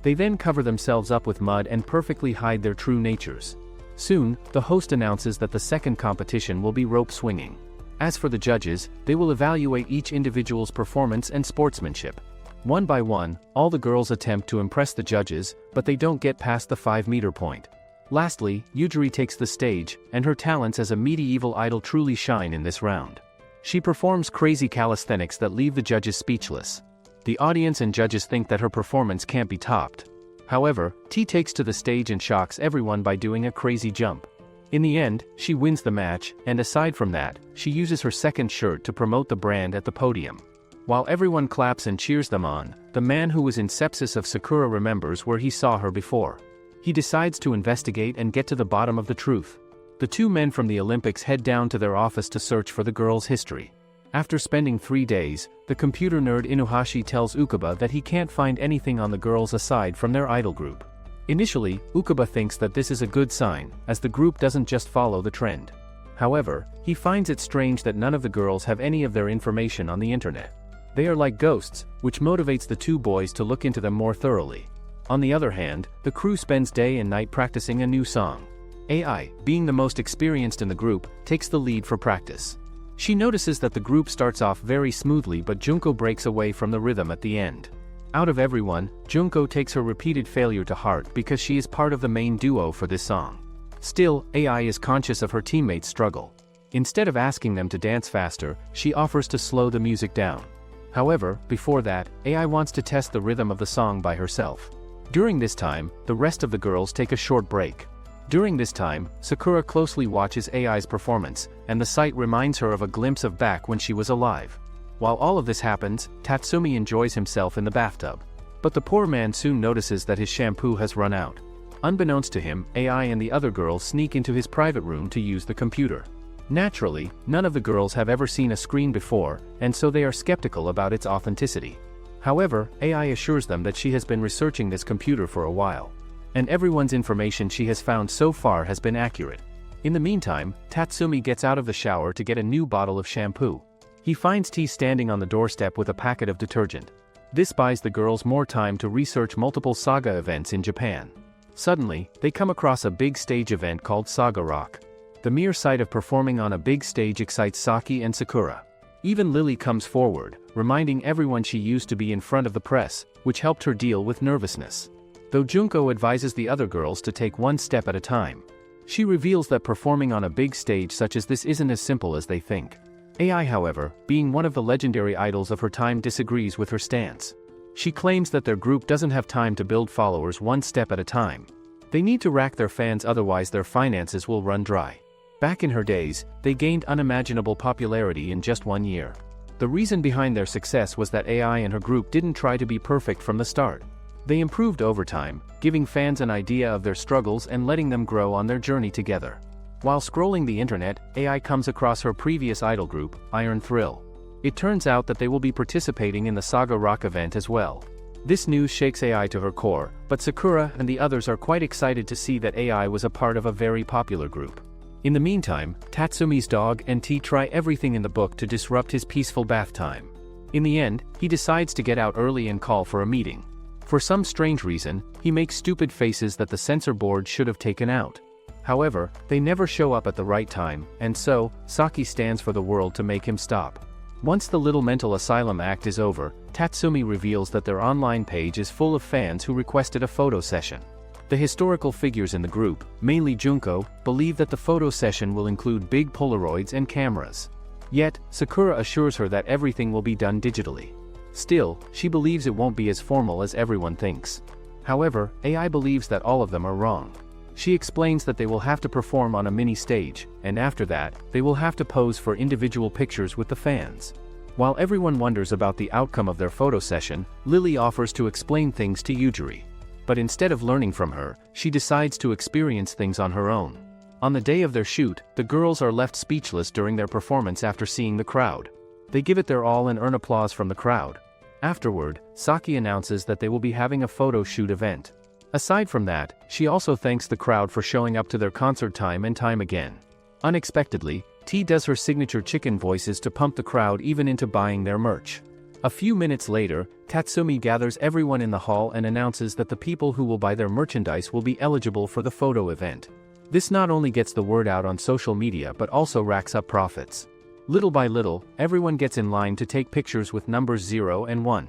They then cover themselves up with mud and perfectly hide their true natures. Soon, the host announces that the second competition will be rope swinging. As for the judges, they will evaluate each individual's performance and sportsmanship. One by one, all the girls attempt to impress the judges, but they don't get past the 5-meter point. Lastly, Yujiri takes the stage, and her talents as a medieval idol truly shine in this round. She performs crazy calisthenics that leave the judges speechless. The audience and judges think that her performance can't be topped. However, T takes to the stage and shocks everyone by doing a crazy jump. In the end, she wins the match, and aside from that, she uses her second shirt to promote the brand at the podium. While everyone claps and cheers them on, the man who was in sepsis of Sakura remembers where he saw her before. He decides to investigate and get to the bottom of the truth. The two men from the Olympics head down to their office to search for the girl's history. After spending 3 days, the computer nerd Inuhashi tells Ukuba that he can't find anything on the girls aside from their idol group. Initially, Ukuba thinks that this is a good sign, as the group doesn't just follow the trend. However, he finds it strange that none of the girls have any of their information on the internet. They are like ghosts, which motivates the two boys to look into them more thoroughly. On the other hand, the crew spends day and night practicing a new song. AI, being the most experienced in the group, takes the lead for practice. She notices that the group starts off very smoothly, but Junko breaks away from the rhythm at the end. Out of everyone, Junko takes her repeated failure to heart because she is part of the main duo for this song. Still, AI is conscious of her teammates' struggle. Instead of asking them to dance faster, she offers to slow the music down. However, before that, AI wants to test the rhythm of the song by herself. During this time, the rest of the girls take a short break. During this time, Sakura closely watches AI's performance, and the sight reminds her of a glimpse of back when she was alive. While all of this happens, Tatsumi enjoys himself in the bathtub. But the poor man soon notices that his shampoo has run out. Unbeknownst to him, AI and the other girls sneak into his private room to use the computer. Naturally, none of the girls have ever seen a screen before, and so they are skeptical about its authenticity. However, AI assures them that she has been researching this computer for a while. And everyone's information she has found so far has been accurate. In the meantime, Tatsumi gets out of the shower to get a new bottle of shampoo. He finds T standing on the doorstep with a packet of detergent. This buys the girls more time to research multiple Saga events in Japan. Suddenly, they come across a big stage event called Saga Rock. The mere sight of performing on a big stage excites Saki and Sakura. Even Lily comes forward, reminding everyone she used to be in front of the press, which helped her deal with nervousness. Though Junko advises the other girls to take one step at a time. She reveals that performing on a big stage such as this isn't as simple as they think. AI, however, being one of the legendary idols of her time, disagrees with her stance. She claims that their group doesn't have time to build followers one step at a time. They need to rack their fans, otherwise their finances will run dry. Back in her days, they gained unimaginable popularity in just 1 year. The reason behind their success was that AI and her group didn't try to be perfect from the start. They improved over time, giving fans an idea of their struggles and letting them grow on their journey together. While scrolling the internet, AI comes across her previous idol group, Iron Thrill. It turns out that they will be participating in the Saga Rock event as well. This news shakes AI to her core, but Sakura and the others are quite excited to see that AI was a part of a very popular group. In the meantime, Tatsumi's dog and T try everything in the book to disrupt his peaceful bath time. In the end, he decides to get out early and call for a meeting. For some strange reason, he makes stupid faces that the censor board should have taken out. However, they never show up at the right time, and so, Saki stands for the world to make him stop. Once the little mental asylum act is over, Tatsumi reveals that their online page is full of fans who requested a photo session. The historical figures in the group, mainly Junko, believe that the photo session will include big Polaroids and cameras. Yet, Sakura assures her that everything will be done digitally. Still, she believes it won't be as formal as everyone thinks. However, AI believes that all of them are wrong. She explains that they will have to perform on a mini stage, and after that, they will have to pose for individual pictures with the fans. While everyone wonders about the outcome of their photo session, Lily offers to explain things to Yujiri. But instead of learning from her, she decides to experience things on her own. On the day of their shoot, the girls are left speechless during their performance after seeing the crowd. They give it their all and earn applause from the crowd. Afterward, Saki announces that they will be having a photo shoot event. Aside from that, she also thanks the crowd for showing up to their concert time and time again. Unexpectedly, T does her signature chicken voices to pump the crowd even into buying their merch. A few minutes later, Tatsumi gathers everyone in the hall and announces that the people who will buy their merchandise will be eligible for the photo event. This not only gets the word out on social media but also racks up profits. Little by little, everyone gets in line to take pictures with numbers 0 and 1.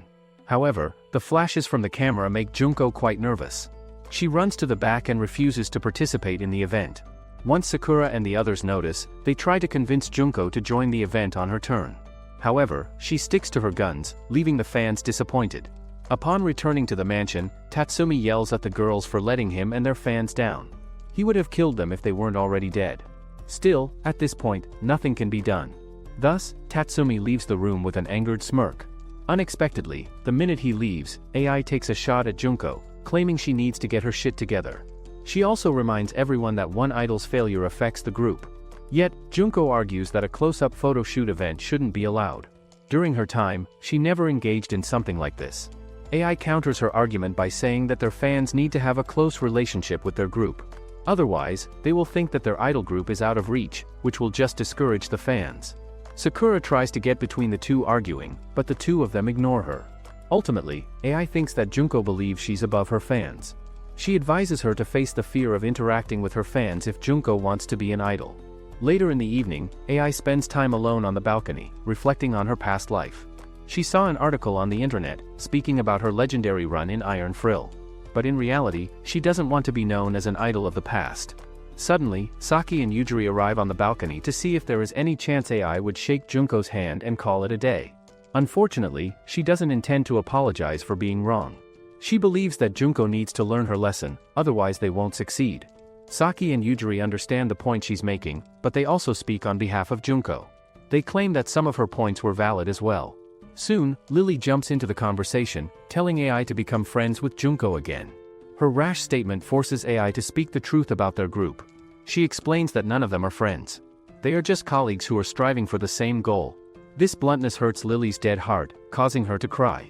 However, the flashes from the camera make Junko quite nervous. She runs to the back and refuses to participate in the event. Once Sakura and the others notice, they try to convince Junko to join the event on her turn. However, she sticks to her guns, leaving the fans disappointed. Upon returning to the mansion, Tatsumi yells at the girls for letting him and their fans down. He would have killed them if they weren't already dead. Still, at this point, nothing can be done. Thus, Tatsumi leaves the room with an angered smirk. Unexpectedly, the minute he leaves, AI takes a shot at Junko, claiming she needs to get her shit together. She also reminds everyone that one idol's failure affects the group. Yet, Junko argues that a close-up photo shoot event shouldn't be allowed. During her time, she never engaged in something like this. AI counters her argument by saying that their fans need to have a close relationship with their group. Otherwise, they will think that their idol group is out of reach, which will just discourage the fans. Sakura tries to get between the two arguing, but the two of them ignore her. Ultimately, AI thinks that Junko believes she's above her fans. She advises her to face the fear of interacting with her fans if Junko wants to be an idol. Later in the evening, AI spends time alone on the balcony, reflecting on her past life. She saw an article on the internet, speaking about her legendary run in Iron Frill. But in reality, she doesn't want to be known as an idol of the past. Suddenly, Saki and Yujiri arrive on the balcony to see if there is any chance AI would shake Junko's hand and call it a day. Unfortunately, she doesn't intend to apologize for being wrong. She believes that Junko needs to learn her lesson, otherwise they won't succeed. Saki and Yujiri understand the point she's making, but they also speak on behalf of Junko. They claim that some of her points were valid as well. Soon, Lily jumps into the conversation, telling AI to become friends with Junko again. Her rash statement forces AI to speak the truth about their group. She explains that none of them are friends. They are just colleagues who are striving for the same goal. This bluntness hurts Lily's dead heart, causing her to cry.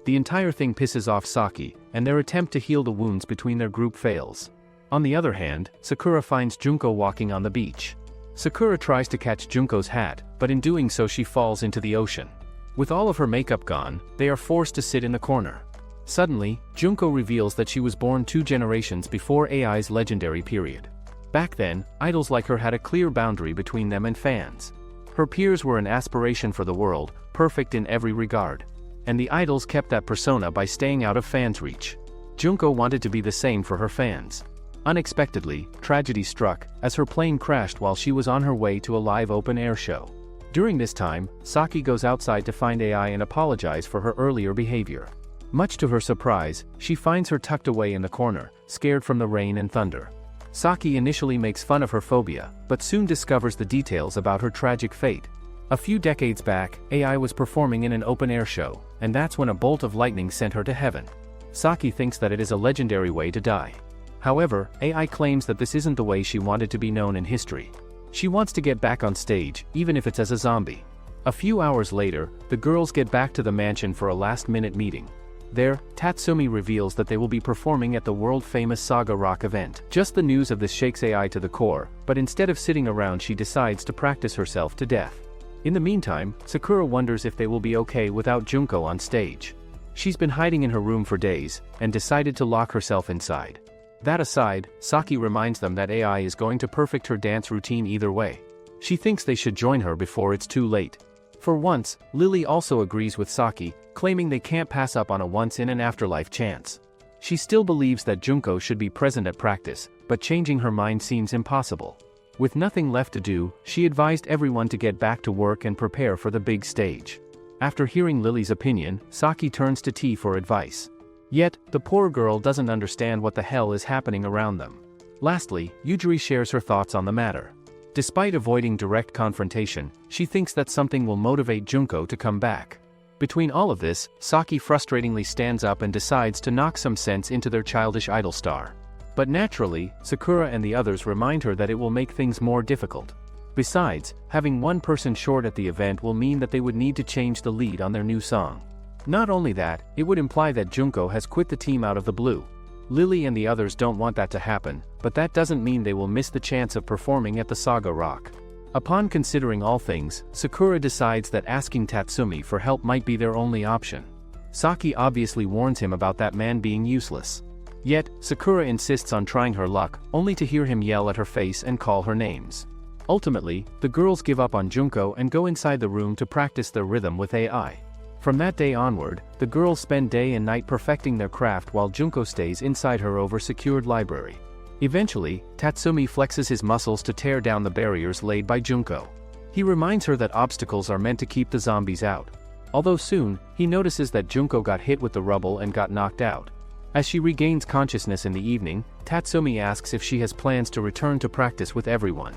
The entire thing pisses off Saki, and their attempt to heal the wounds between their group fails. On the other hand, Sakura finds Junko walking on the beach. Sakura tries to catch Junko's hat, but in doing so she falls into the ocean. With all of her makeup gone, they are forced to sit in the corner. Suddenly, Junko reveals that she was born 2 generations before AI's legendary period. Back then, idols like her had a clear boundary between them and fans. Her peers were an aspiration for the world, perfect in every regard. And the idols kept that persona by staying out of fans' reach. Junko wanted to be the same for her fans. Unexpectedly, tragedy struck, as her plane crashed while she was on her way to a live open-air show. During this time, Saki goes outside to find AI and apologize for her earlier behavior. Much to her surprise, she finds her tucked away in the corner, scared from the rain and thunder. Saki initially makes fun of her phobia, but soon discovers the details about her tragic fate. A few decades back, AI was performing in an open-air show, and that's when a bolt of lightning sent her to heaven. Saki thinks that it is a legendary way to die. However, AI claims that this isn't the way she wanted to be known in history. She wants to get back on stage, even if it's as a zombie. A few hours later, the girls get back to the mansion for a last-minute meeting. There, Tatsumi reveals that they will be performing at the world-famous Saga Rock event. Just the news of this shakes AI to the core, but instead of sitting around she decides to practice herself to death. In the meantime, Sakura wonders if they will be okay without Junko on stage. She's been hiding in her room for days, and decided to lock herself inside. That aside, Saki reminds them that AI is going to perfect her dance routine either way. She thinks they should join her before it's too late. For once, Lily also agrees with Saki, claiming they can't pass up on a once-in-an-afterlife chance. She still believes that Junko should be present at practice, but changing her mind seems impossible. With nothing left to do, she advised everyone to get back to work and prepare for the big stage. After hearing Lily's opinion, Saki turns to T for advice. Yet, the poor girl doesn't understand what the hell is happening around them. Lastly, Yujiri shares her thoughts on the matter. Despite avoiding direct confrontation, she thinks that something will motivate Junko to come back. Between all of this, Saki frustratingly stands up and decides to knock some sense into their childish idol star. But naturally, Sakura and the others remind her that it will make things more difficult. Besides, having one person short at the event will mean that they would need to change the lead on their new song. Not only that, it would imply that Junko has quit the team out of the blue. Lily and the others don't want that to happen, but that doesn't mean they will miss the chance of performing at the Saga Rock. Upon considering all things, Sakura decides that asking Tatsumi for help might be their only option. Saki obviously warns him about that man being useless. Yet, Sakura insists on trying her luck, only to hear him yell at her face and call her names. Ultimately, the girls give up on Junko and go inside the room to practice their rhythm with AI. From that day onward, the girls spend day and night perfecting their craft while Junko stays inside her over-secured library. Eventually, Tatsumi flexes his muscles to tear down the barriers laid by Junko. He reminds her that obstacles are meant to keep the zombies out. Although soon, he notices that Junko got hit with the rubble and got knocked out. As she regains consciousness in the evening, Tatsumi asks if she has plans to return to practice with everyone.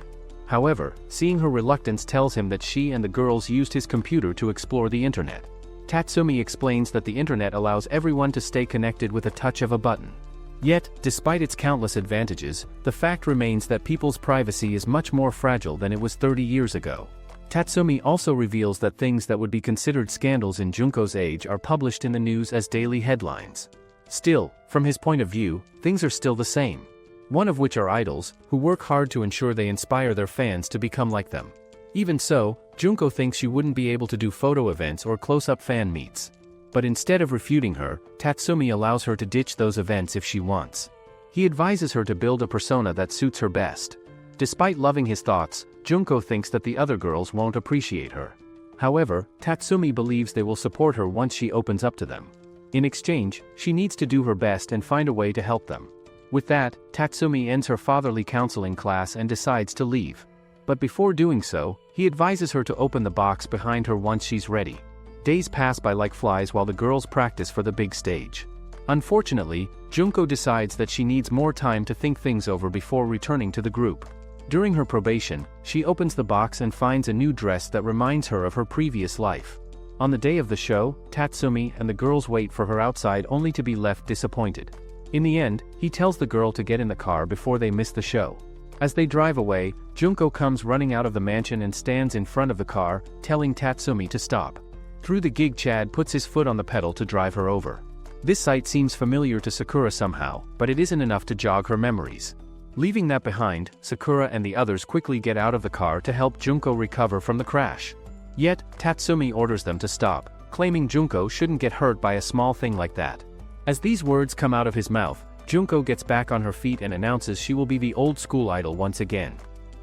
However, seeing her reluctance tells him that she and the girls used his computer to explore the internet. Tatsumi explains that the internet allows everyone to stay connected with a touch of a button. Yet, despite its countless advantages, the fact remains that people's privacy is much more fragile than it was 30 years ago. Tatsumi also reveals that things that would be considered scandals in Junko's age are published in the news as daily headlines. Still, from his point of view, things are still the same. One of which are idols, who work hard to ensure they inspire their fans to become like them. Even so, Junko thinks she wouldn't be able to do photo events or close-up fan meets. But instead of refuting her, Tatsumi allows her to ditch those events if she wants. He advises her to build a persona that suits her best. Despite loving his thoughts, Junko thinks that the other girls won't appreciate her. However, Tatsumi believes they will support her once she opens up to them. In exchange, she needs to do her best and find a way to help them. With that, Tatsumi ends her fatherly counseling class and decides to leave. But before doing so, he advises her to open the box behind her once she's ready. Days pass by like flies while the girls practice for the big stage. Unfortunately, Junko decides that she needs more time to think things over before returning to the group. During her probation, she opens the box and finds a new dress that reminds her of her previous life. On the day of the show, Tatsumi and the girls wait for her outside only to be left disappointed. In the end, he tells the girl to get in the car before they miss the show. As they drive away, Junko comes running out of the mansion and stands in front of the car, telling Tatsumi to stop. Through the gig, Chad puts his foot on the pedal to drive her over. This sight seems familiar to Sakura somehow, but it isn't enough to jog her memories. Leaving that behind, Sakura and the others quickly get out of the car to help Junko recover from the crash. Yet, Tatsumi orders them to stop, claiming Junko shouldn't get hurt by a small thing like that. As these words come out of his mouth, Junko gets back on her feet and announces she will be the old school idol once again.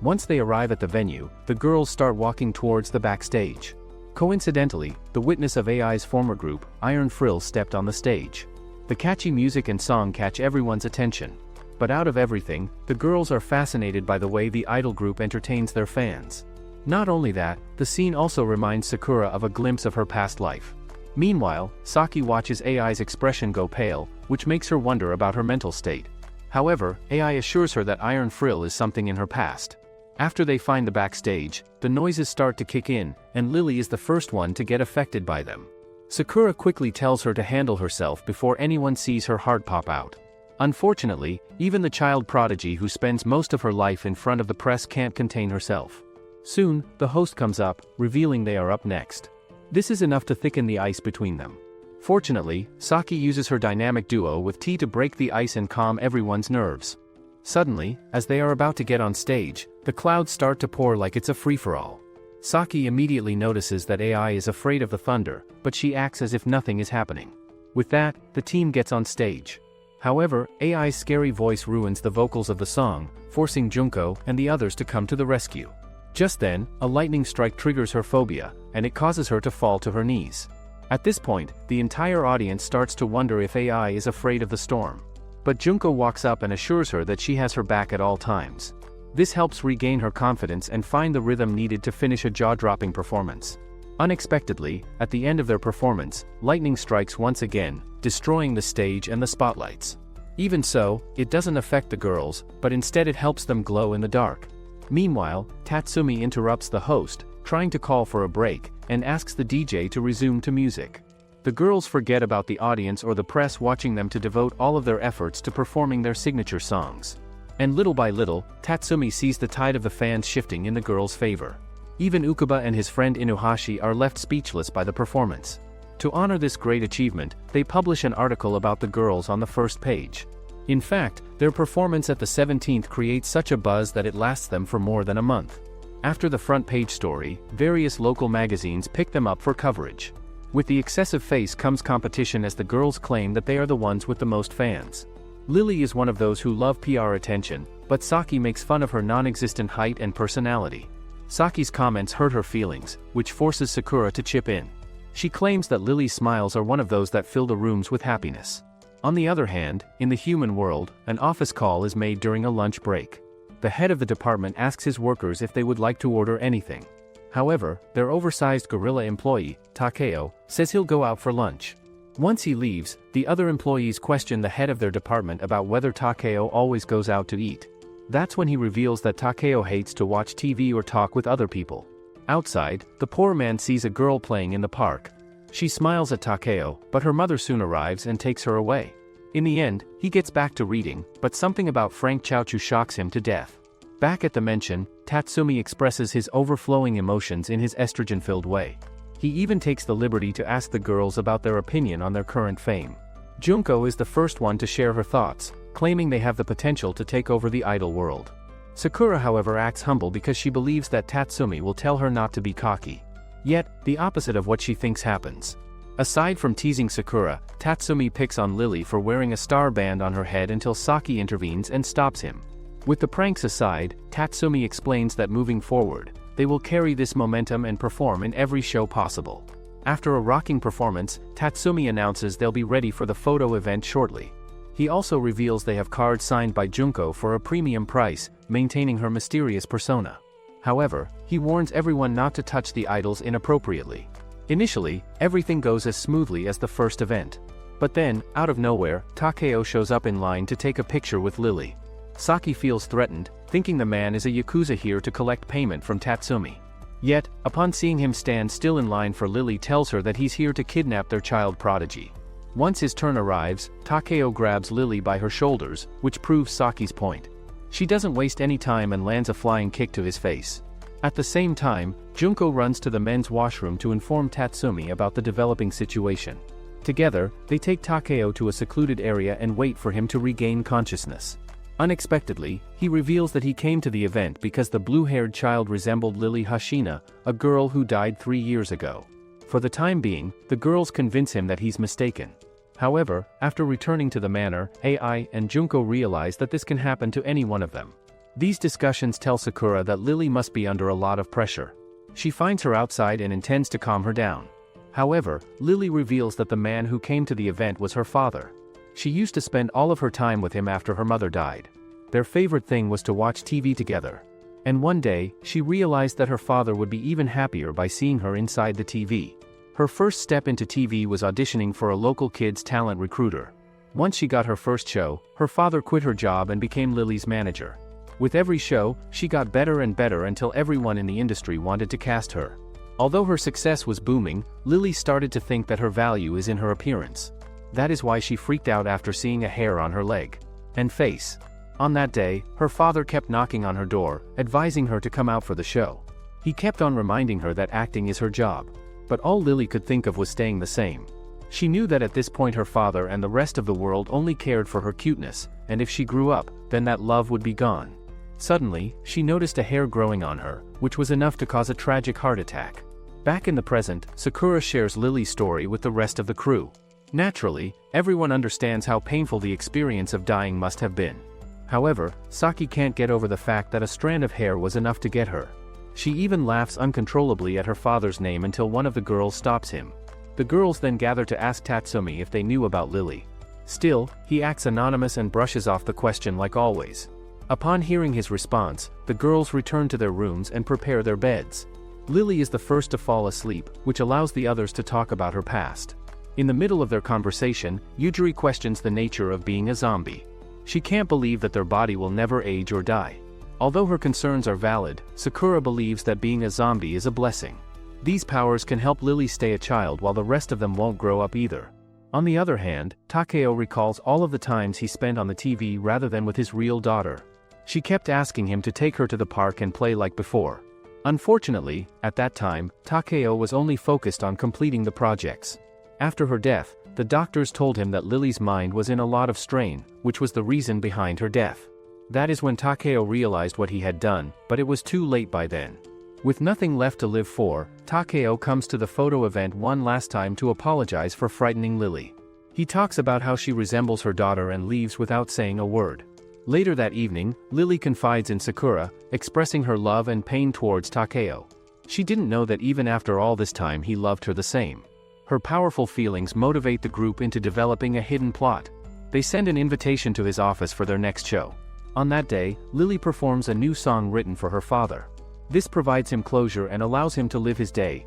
Once they arrive at the venue, the girls start walking towards the backstage. Coincidentally, the witness of AI's former group, Iron Frill, stepped on the stage. The catchy music and song catch everyone's attention. But out of everything, the girls are fascinated by the way the idol group entertains their fans. Not only that, the scene also reminds Sakura of a glimpse of her past life. Meanwhile, Saki watches AI's expression go pale, which makes her wonder about her mental state. However, AI assures her that Iron Frill is something in her past. After they find the backstage, the noises start to kick in, and Lily is the first one to get affected by them. Sakura quickly tells her to handle herself before anyone sees her heart pop out. Unfortunately, even the child prodigy who spends most of her life in front of the press can't contain herself. Soon, the host comes up, revealing they are up next. This is enough to thicken the ice between them. Fortunately, Saki uses her dynamic duo with tea to break the ice and calm everyone's nerves. Suddenly, as they are about to get on stage, the clouds start to pour like it's a free-for-all. Saki immediately notices that AI is afraid of the thunder, but she acts as if nothing is happening. With that, the team gets on stage. However, AI's scary voice ruins the vocals of the song, forcing Junko and the others to come to the rescue. Just then, a lightning strike triggers her phobia, and it causes her to fall to her knees. At this point, the entire audience starts to wonder if AI is afraid of the storm. But Junko walks up and assures her that she has her back at all times. This helps regain her confidence and find the rhythm needed to finish a jaw-dropping performance. Unexpectedly, at the end of their performance, lightning strikes once again, destroying the stage and the spotlights. Even so, it doesn't affect the girls, but instead it helps them glow in the dark. Meanwhile, Tatsumi interrupts the host, trying to call for a break, and asks the DJ to resume to music. The girls forget about the audience or the press watching them to devote all of their efforts to performing their signature songs. And little by little, Tatsumi sees the tide of the fans shifting in the girls' favor. Even Ukuba and his friend Inuhashi are left speechless by the performance. To honor this great achievement, they publish an article about the girls on the first page. In fact, their performance at the 17th creates such a buzz that it lasts them for more than a month. After the front page story, various local magazines pick them up for coverage. With the excessive face comes competition as the girls claim that they are the ones with the most fans. Lily is one of those who love PR attention, but Saki makes fun of her non-existent height and personality. Saki's comments hurt her feelings, which forces Sakura to chip in. She claims that Lily's smiles are one of those that fill the rooms with happiness. On the other hand, in the human world, an office call is made during a lunch break. The head of the department asks his workers if they would like to order anything. However, their oversized gorilla employee, Takeo, says he'll go out for lunch. Once he leaves, the other employees question the head of their department about whether Takeo always goes out to eat. That's when he reveals that Takeo hates to watch TV or talk with other people. Outside, the poor man sees a girl playing in the park. She smiles at Takeo, but her mother soon arrives and takes her away. In the end, he gets back to reading, but something about Frank Chouchu shocks him to death. Back at the mansion, Tatsumi expresses his overflowing emotions in his estrogen-filled way. He even takes the liberty to ask the girls about their opinion on their current fame. Junko is the first one to share her thoughts, claiming they have the potential to take over the idol world. Sakura, however, acts humble because she believes that Tatsumi will tell her not to be cocky. Yet, the opposite of what she thinks happens. Aside from teasing Sakura, Tatsumi picks on Lily for wearing a star band on her head until Saki intervenes and stops him. With the pranks aside, Tatsumi explains that moving forward, they will carry this momentum and perform in every show possible. After a rocking performance, Tatsumi announces they'll be ready for the photo event shortly. He also reveals they have cards signed by Junko for a premium price, maintaining her mysterious persona. However, he warns everyone not to touch the idols inappropriately. Initially, everything goes as smoothly as the first event. But then, out of nowhere, Takeo shows up in line to take a picture with Lily. Saki feels threatened, thinking the man is a yakuza here to collect payment from Tatsumi. Yet, upon seeing him stand still in line for Lily, tells her that he's here to kidnap their child prodigy. Once his turn arrives, Takeo grabs Lily by her shoulders, which proves Saki's point. She doesn't waste any time and lands a flying kick to his face. At the same time, Junko runs to the men's washroom to inform Tatsumi about the developing situation. Together, they take Takeo to a secluded area and wait for him to regain consciousness. Unexpectedly, he reveals that he came to the event because the blue-haired child resembled Lily Hashina, a girl who died 3 years ago. For the time being, the girls convince him that he's mistaken. However, after returning to the manor, AI and Junko realize that this can happen to any one of them. These discussions tell Sakura that Lily must be under a lot of pressure. She finds her outside and intends to calm her down. However, Lily reveals that the man who came to the event was her father. She used to spend all of her time with him after her mother died. Their favorite thing was to watch TV together. And one day, she realized that her father would be even happier by seeing her inside the TV. Her first step into TV was auditioning for a local kids talent recruiter. Once she got her first show, her father quit her job and became Lily's manager. With every show, she got better and better until everyone in the industry wanted to cast her. Although her success was booming, Lily started to think that her value is in her appearance. That is why she freaked out after seeing a hair on her leg and face. On that day, her father kept knocking on her door, advising her to come out for the show. He kept on reminding her that acting is her job. But all Lily could think of was staying the same. She knew that at this point her father and the rest of the world only cared for her cuteness, and if she grew up, then that love would be gone. Suddenly, she noticed a hair growing on her, which was enough to cause a tragic heart attack. Back in the present, Sakura shares Lily's story with the rest of the crew. Naturally, everyone understands how painful the experience of dying must have been. However, Saki can't get over the fact that a strand of hair was enough to get her. She even laughs uncontrollably at her father's name until one of the girls stops him. The girls then gather to ask Tatsumi if they knew about Lily. Still, he acts anonymous and brushes off the question like always. Upon hearing his response, the girls return to their rooms and prepare their beds. Lily is the first to fall asleep, which allows the others to talk about her past. In the middle of their conversation, Yujiri questions the nature of being a zombie. She can't believe that their body will never age or die. Although her concerns are valid, Sakura believes that being a zombie is a blessing. These powers can help Lily stay a child while the rest of them won't grow up either. On the other hand, Takeo recalls all of the times he spent on the TV rather than with his real daughter. She kept asking him to take her to the park and play like before. Unfortunately, at that time, Takeo was only focused on completing the projects. After her death, the doctors told him that Lily's mind was in a lot of strain, which was the reason behind her death. That is when Takeo realized what he had done, but it was too late by then. With nothing left to live for, Takeo comes to the photo event one last time to apologize for frightening Lily. He talks about how she resembles her daughter and leaves without saying a word. Later that evening, Lily confides in Sakura, expressing her love and pain towards Takeo. She didn't know that even after all this time he loved her the same. Her powerful feelings motivate the group into developing a hidden plot. They send an invitation to his office for their next show. On that day, Lily performs a new song written for her father. This provides him closure and allows him to live his day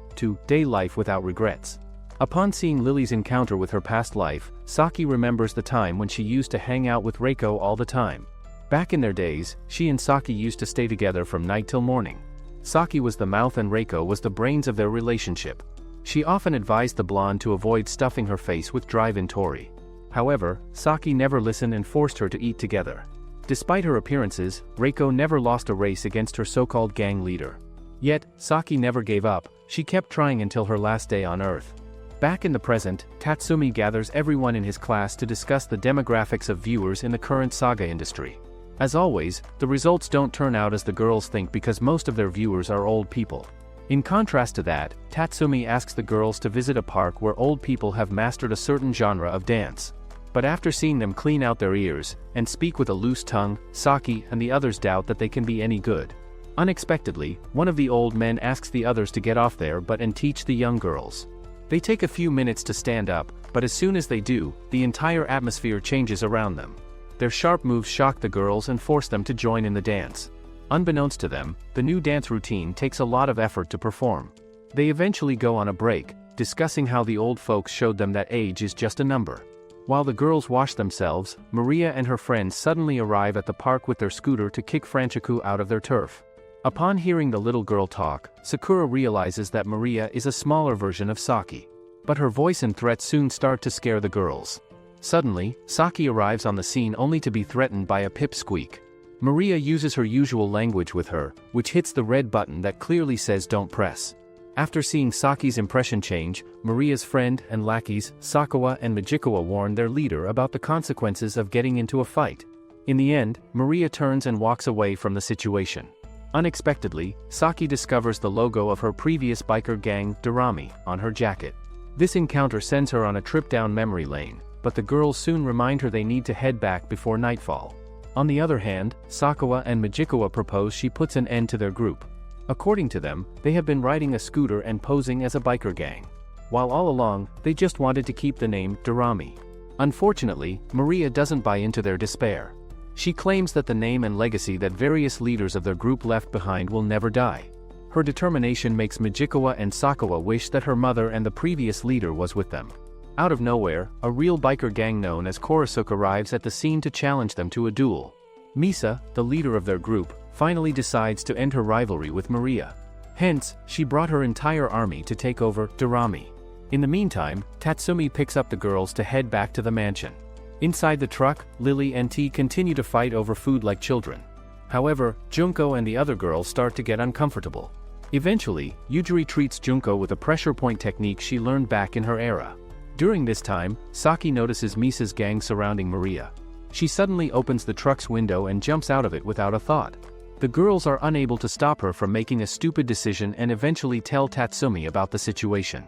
life without regrets. Upon seeing Lily's encounter with her past life, Saki remembers the time when she used to hang out with Reiko all the time. Back in their days, she and Saki used to stay together from night till morning. Saki was the mouth and Reiko was the brains of their relationship. She often advised the blonde to avoid stuffing her face with drive-in tori. However, Saki never listened and forced her to eat together. Despite her appearances, Reiko never lost a race against her so-called gang leader. Yet, Saki never gave up. She kept trying until her last day on Earth. Back in the present, Tatsumi gathers everyone in his class to discuss the demographics of viewers in the current saga industry. As always, the results don't turn out as the girls think because most of their viewers are old people. In contrast to that, Tatsumi asks the girls to visit a park where old people have mastered a certain genre of dance. But after seeing them clean out their ears and speak with a loose tongue, Saki and the others doubt that they can be any good. Unexpectedly, one of the old men asks the others to get off there and teach the young girls. They take a few minutes to stand up, but as soon as they do, the entire atmosphere changes around them. Their sharp moves shock the girls and force them to join in the dance. Unbeknownst to them, the new dance routine takes a lot of effort to perform. They eventually go on a break, discussing how the old folks showed them that age is just a number. While the girls wash themselves, Maria and her friends suddenly arrive at the park with their scooter to kick Franchiku out of their turf. Upon hearing the little girl talk, Sakura realizes that Maria is a smaller version of Saki. But her voice and threats soon start to scare the girls. Suddenly, Saki arrives on the scene only to be threatened by a pipsqueak. Maria uses her usual language with her, which hits the red button that clearly says don't press. After seeing Saki's impression change, Maria's friend and lackeys, Sakura and Majikawa, warn their leader about the consequences of getting into a fight. In the end, Maria turns and walks away from the situation. Unexpectedly, Saki discovers the logo of her previous biker gang, Dorami, on her jacket. This encounter sends her on a trip down memory lane, but the girls soon remind her they need to head back before nightfall. On the other hand, Sakura and Majikawa propose she puts an end to their group. According to them, they have been riding a scooter and posing as a biker gang. While all along, they just wanted to keep the name Dorami. Unfortunately, Maria doesn't buy into their despair. She claims that the name and legacy that various leaders of their group left behind will never die. Her determination makes Majikawa and Sakura wish that her mother and the previous leader was with them. Out of nowhere, a real biker gang known as Korasoke arrives at the scene to challenge them to a duel. Misa, the leader of their group, finally decides to end her rivalry with Maria. Hence, she brought her entire army to take over Dorami. In the meantime, Tatsumi picks up the girls to head back to the mansion. Inside the truck, Lily and T continue to fight over food like children. However, Junko and the other girls start to get uncomfortable. Eventually, Yujiri treats Junko with a pressure point technique she learned back in her era. During this time, Saki notices Misa's gang surrounding Maria. She suddenly opens the truck's window and jumps out of it without a thought. The girls are unable to stop her from making a stupid decision and eventually tell Tatsumi about the situation.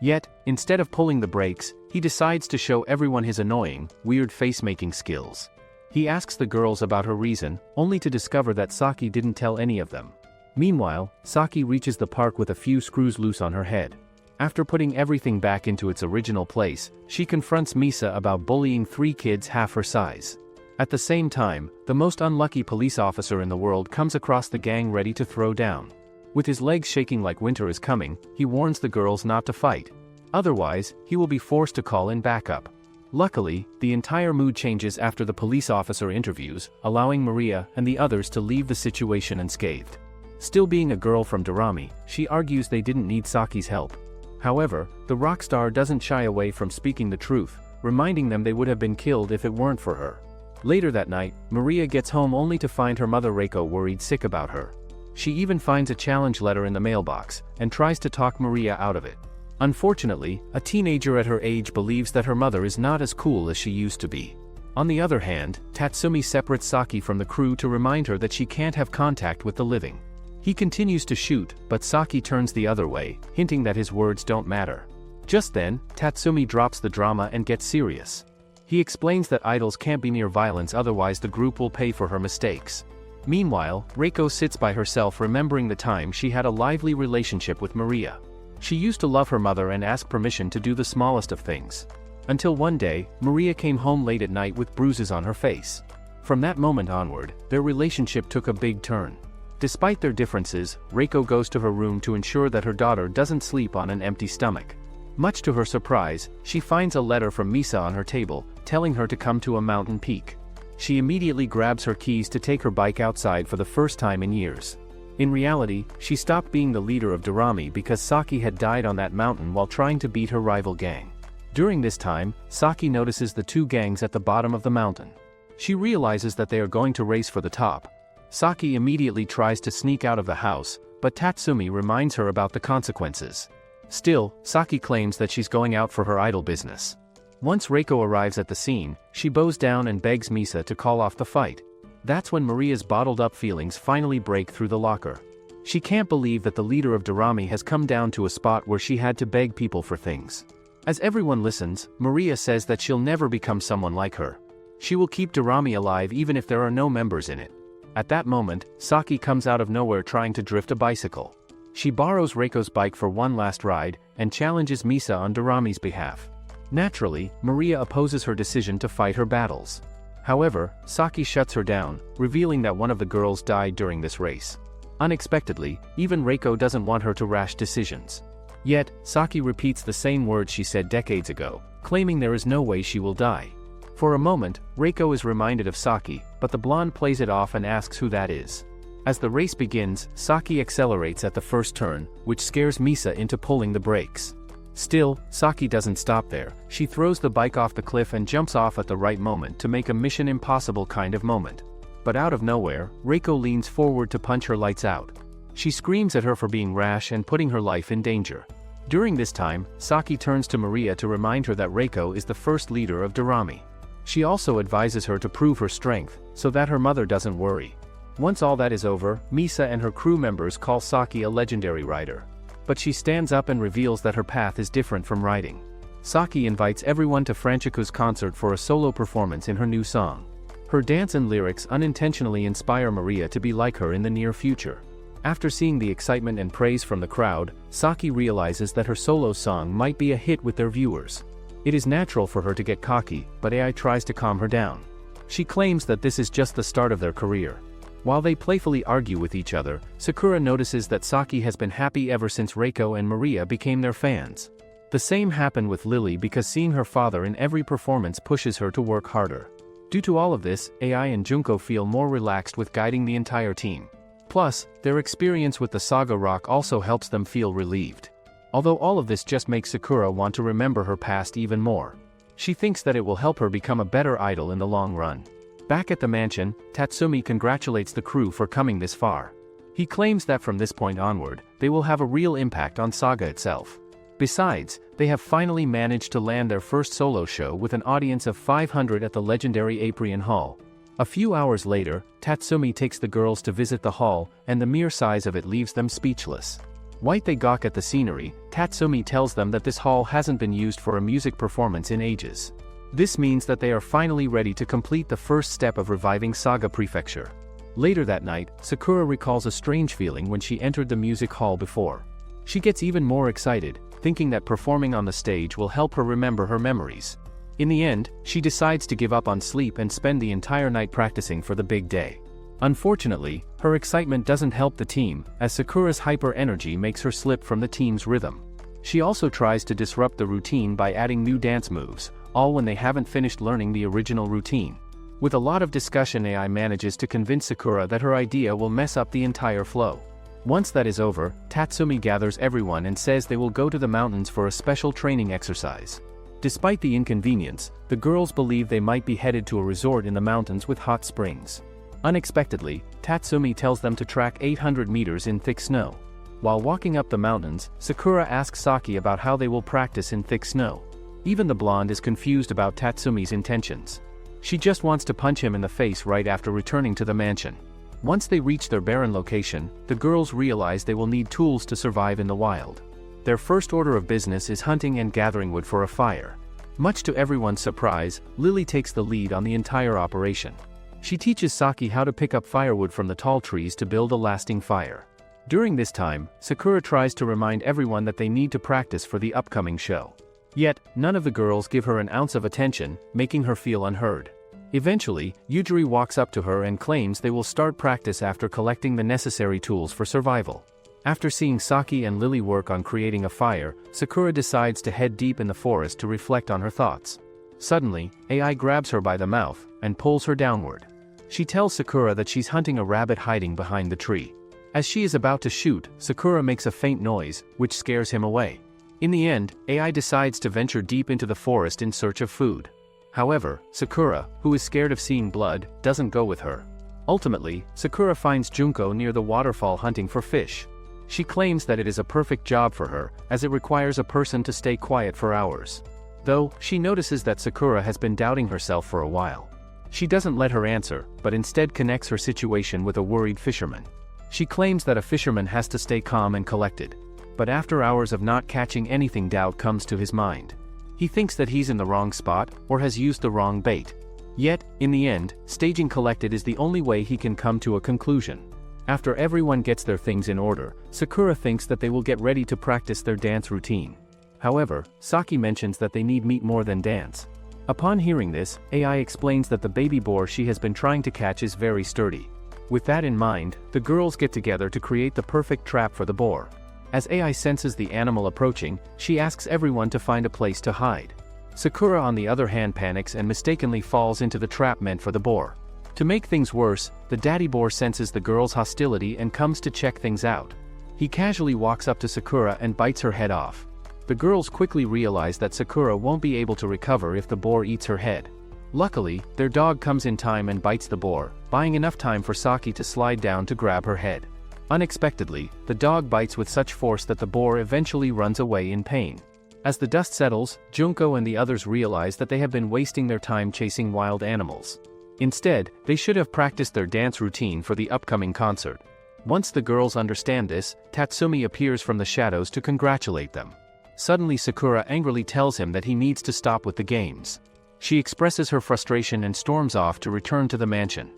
Yet, instead of pulling the brakes, he decides to show everyone his annoying, weird face-making skills. He asks the girls about her reason, only to discover that Saki didn't tell any of them. Meanwhile, Saki reaches the park with a few screws loose on her head. After putting everything back into its original place, she confronts Misa about bullying 3 kids half her size. At the same time, the most unlucky police officer in the world comes across the gang ready to throw down. With his legs shaking like winter is coming, he warns the girls not to fight. Otherwise, he will be forced to call in backup. Luckily, the entire mood changes after the police officer interviews, allowing Maria and the others to leave the situation unscathed. Still being a girl from Dorami, she argues they didn't need Saki's help. However, the rock star doesn't shy away from speaking the truth, reminding them they would have been killed if it weren't for her. Later that night, Maria gets home only to find her mother Reiko worried sick about her. She even finds a challenge letter in the mailbox, and tries to talk Maria out of it. Unfortunately, a teenager at her age believes that her mother is not as cool as she used to be. On the other hand, Tatsumi separates Saki from the crew to remind her that she can't have contact with the living. He continues to shoot, but Saki turns the other way, hinting that his words don't matter. Just then, Tatsumi drops the drama and gets serious. He explains that idols can't be near violence, otherwise the group will pay for her mistakes. Meanwhile, Reiko sits by herself remembering the time she had a lively relationship with Maria. She used to love her mother and ask permission to do the smallest of things. Until one day, Maria came home late at night with bruises on her face. From that moment onward, their relationship took a big turn. Despite their differences, Reiko goes to her room to ensure that her daughter doesn't sleep on an empty stomach. Much to her surprise, she finds a letter from Misa on her table, telling her to come to a mountain peak. She immediately grabs her keys to take her bike outside for the first time in years. In reality, she stopped being the leader of Dorami because Saki had died on that mountain while trying to beat her rival gang. During this time, Saki notices the two gangs at the bottom of the mountain. She realizes that they are going to race for the top. Saki immediately tries to sneak out of the house, but Tatsumi reminds her about the consequences. Still, Saki claims that she's going out for her idol business. Once Reiko arrives at the scene, she bows down and begs Misa to call off the fight. That's when Maria's bottled-up feelings finally break through the locker. She can't believe that the leader of Dorami has come down to a spot where she had to beg people for things. As everyone listens, Maria says that she'll never become someone like her. She will keep Dorami alive even if there are no members in it. At that moment, Saki comes out of nowhere trying to drift a bicycle. She borrows Reiko's bike for one last ride, and challenges Misa on Dorami's behalf. Naturally, Maria opposes her decision to fight her battles. However, Saki shuts her down, revealing that one of the girls died during this race. Unexpectedly, even Reiko doesn't want her to rash decisions. Yet, Saki repeats the same words she said decades ago, claiming there is no way she will die. For a moment, Reiko is reminded of Saki, but the blonde plays it off and asks who that is. As the race begins, Saki accelerates at the first turn, which scares Misa into pulling the brakes. Still, Saki doesn't stop there. She throws the bike off the cliff and jumps off at the right moment to make a Mission Impossible kind of moment. But out of nowhere, Reiko leans forward to punch her lights out. She screams at her for being rash and putting her life in danger. During this time, Saki turns to Maria to remind her that Reiko is the first leader of Dorami. She also advises her to prove her strength, so that her mother doesn't worry. Once all that is over, Misa and her crew members call Saki a legendary rider. But she stands up and reveals that her path is different from riding. Saki invites everyone to Franchiku's concert for a solo performance in her new song. Her dance and lyrics unintentionally inspire Maria to be like her in the near future. After seeing the excitement and praise from the crowd, Saki realizes that her solo song might be a hit with their viewers. It is natural for her to get cocky, but AI tries to calm her down. She claims that this is just the start of their career. While they playfully argue with each other, Sakura notices that Saki has been happy ever since Reiko and Maria became their fans. The same happened with Lily because seeing her father in every performance pushes her to work harder. Due to all of this, AI and Junko feel more relaxed with guiding the entire team. Plus, their experience with the Saga Rock also helps them feel relieved. Although all of this just makes Sakura want to remember her past even more. She thinks that it will help her become a better idol in the long run. Back at the mansion, Tatsumi congratulates the crew for coming this far. He claims that from this point onward, they will have a real impact on Saga itself. Besides, they have finally managed to land their first solo show with an audience of 500 at the legendary Aprian Hall. A few hours later, Tatsumi takes the girls to visit the hall, and the mere size of it leaves them speechless. While they gawk at the scenery, Tatsumi tells them that this hall hasn't been used for a music performance in ages. This means that they are finally ready to complete the first step of reviving Saga Prefecture. Later that night, Sakura recalls a strange feeling when she entered the music hall before. She gets even more excited, thinking that performing on the stage will help her remember her memories. In the end, she decides to give up on sleep and spend the entire night practicing for the big day. Unfortunately, her excitement doesn't help the team, as Sakura's hyper energy makes her slip from the team's rhythm. She also tries to disrupt the routine by adding new dance moves, all when they haven't finished learning the original routine. With a lot of discussion, AI manages to convince Sakura that her idea will mess up the entire flow. Once that is over, Tatsumi gathers everyone and says they will go to the mountains for a special training exercise. Despite the inconvenience, the girls believe they might be headed to a resort in the mountains with hot springs. Unexpectedly, Tatsumi tells them to track 800 meters in thick snow. While walking up the mountains, Sakura asks Saki about how they will practice in thick snow. Even the blonde is confused about Tatsumi's intentions. She just wants to punch him in the face right after returning to the mansion. Once they reach their barren location, the girls realize they will need tools to survive in the wild. Their first order of business is hunting and gathering wood for a fire. Much to everyone's surprise, Lily takes the lead on the entire operation. She teaches Saki how to pick up firewood from the tall trees to build a lasting fire. During this time, Sakura tries to remind everyone that they need to practice for the upcoming show. Yet, none of the girls give her an ounce of attention, making her feel unheard. Eventually, Yujiri walks up to her and claims they will start practice after collecting the necessary tools for survival. After seeing Saki and Lily work on creating a fire, Sakura decides to head deep in the forest to reflect on her thoughts. Suddenly, AI grabs her by the mouth and pulls her downward. She tells Sakura that she's hunting a rabbit hiding behind the tree. As she is about to shoot, Sakura makes a faint noise, which scares him away. In the end, AI decides to venture deep into the forest in search of food. However, Sakura, who is scared of seeing blood, doesn't go with her. Ultimately, Sakura finds Junko near the waterfall hunting for fish. She claims that it is a perfect job for her, as it requires a person to stay quiet for hours. Though, she notices that Sakura has been doubting herself for a while. She doesn't let her answer, but instead connects her situation with a worried fisherman. She claims that a fisherman has to stay calm and collected. But after hours of not catching anything, doubt comes to his mind. He thinks that he's in the wrong spot, or has used the wrong bait. Yet, in the end, staging collected is the only way he can come to a conclusion. After everyone gets their things in order, Sakura thinks that they will get ready to practice their dance routine. However, Saki mentions that they need meat more than dance. Upon hearing this, AI explains that the baby boar she has been trying to catch is very sturdy. With that in mind, the girls get together to create the perfect trap for the boar. As AI senses the animal approaching, she asks everyone to find a place to hide. Sakura on the other hand panics and mistakenly falls into the trap meant for the boar. To make things worse, the daddy boar senses the girls' hostility and comes to check things out. He casually walks up to Sakura and bites her head off. The girls quickly realize that Sakura won't be able to recover if the boar eats her head. Luckily, their dog comes in time and bites the boar, buying enough time for Saki to slide down to grab her head. Unexpectedly, the dog bites with such force that the boar eventually runs away in pain. As the dust settles, Junko and the others realize that they have been wasting their time chasing wild animals. Instead, they should have practiced their dance routine for the upcoming concert. Once the girls understand this, Tatsumi appears from the shadows to congratulate them. Suddenly Sakura angrily tells him that he needs to stop with the games. She expresses her frustration and storms off to return to the mansion.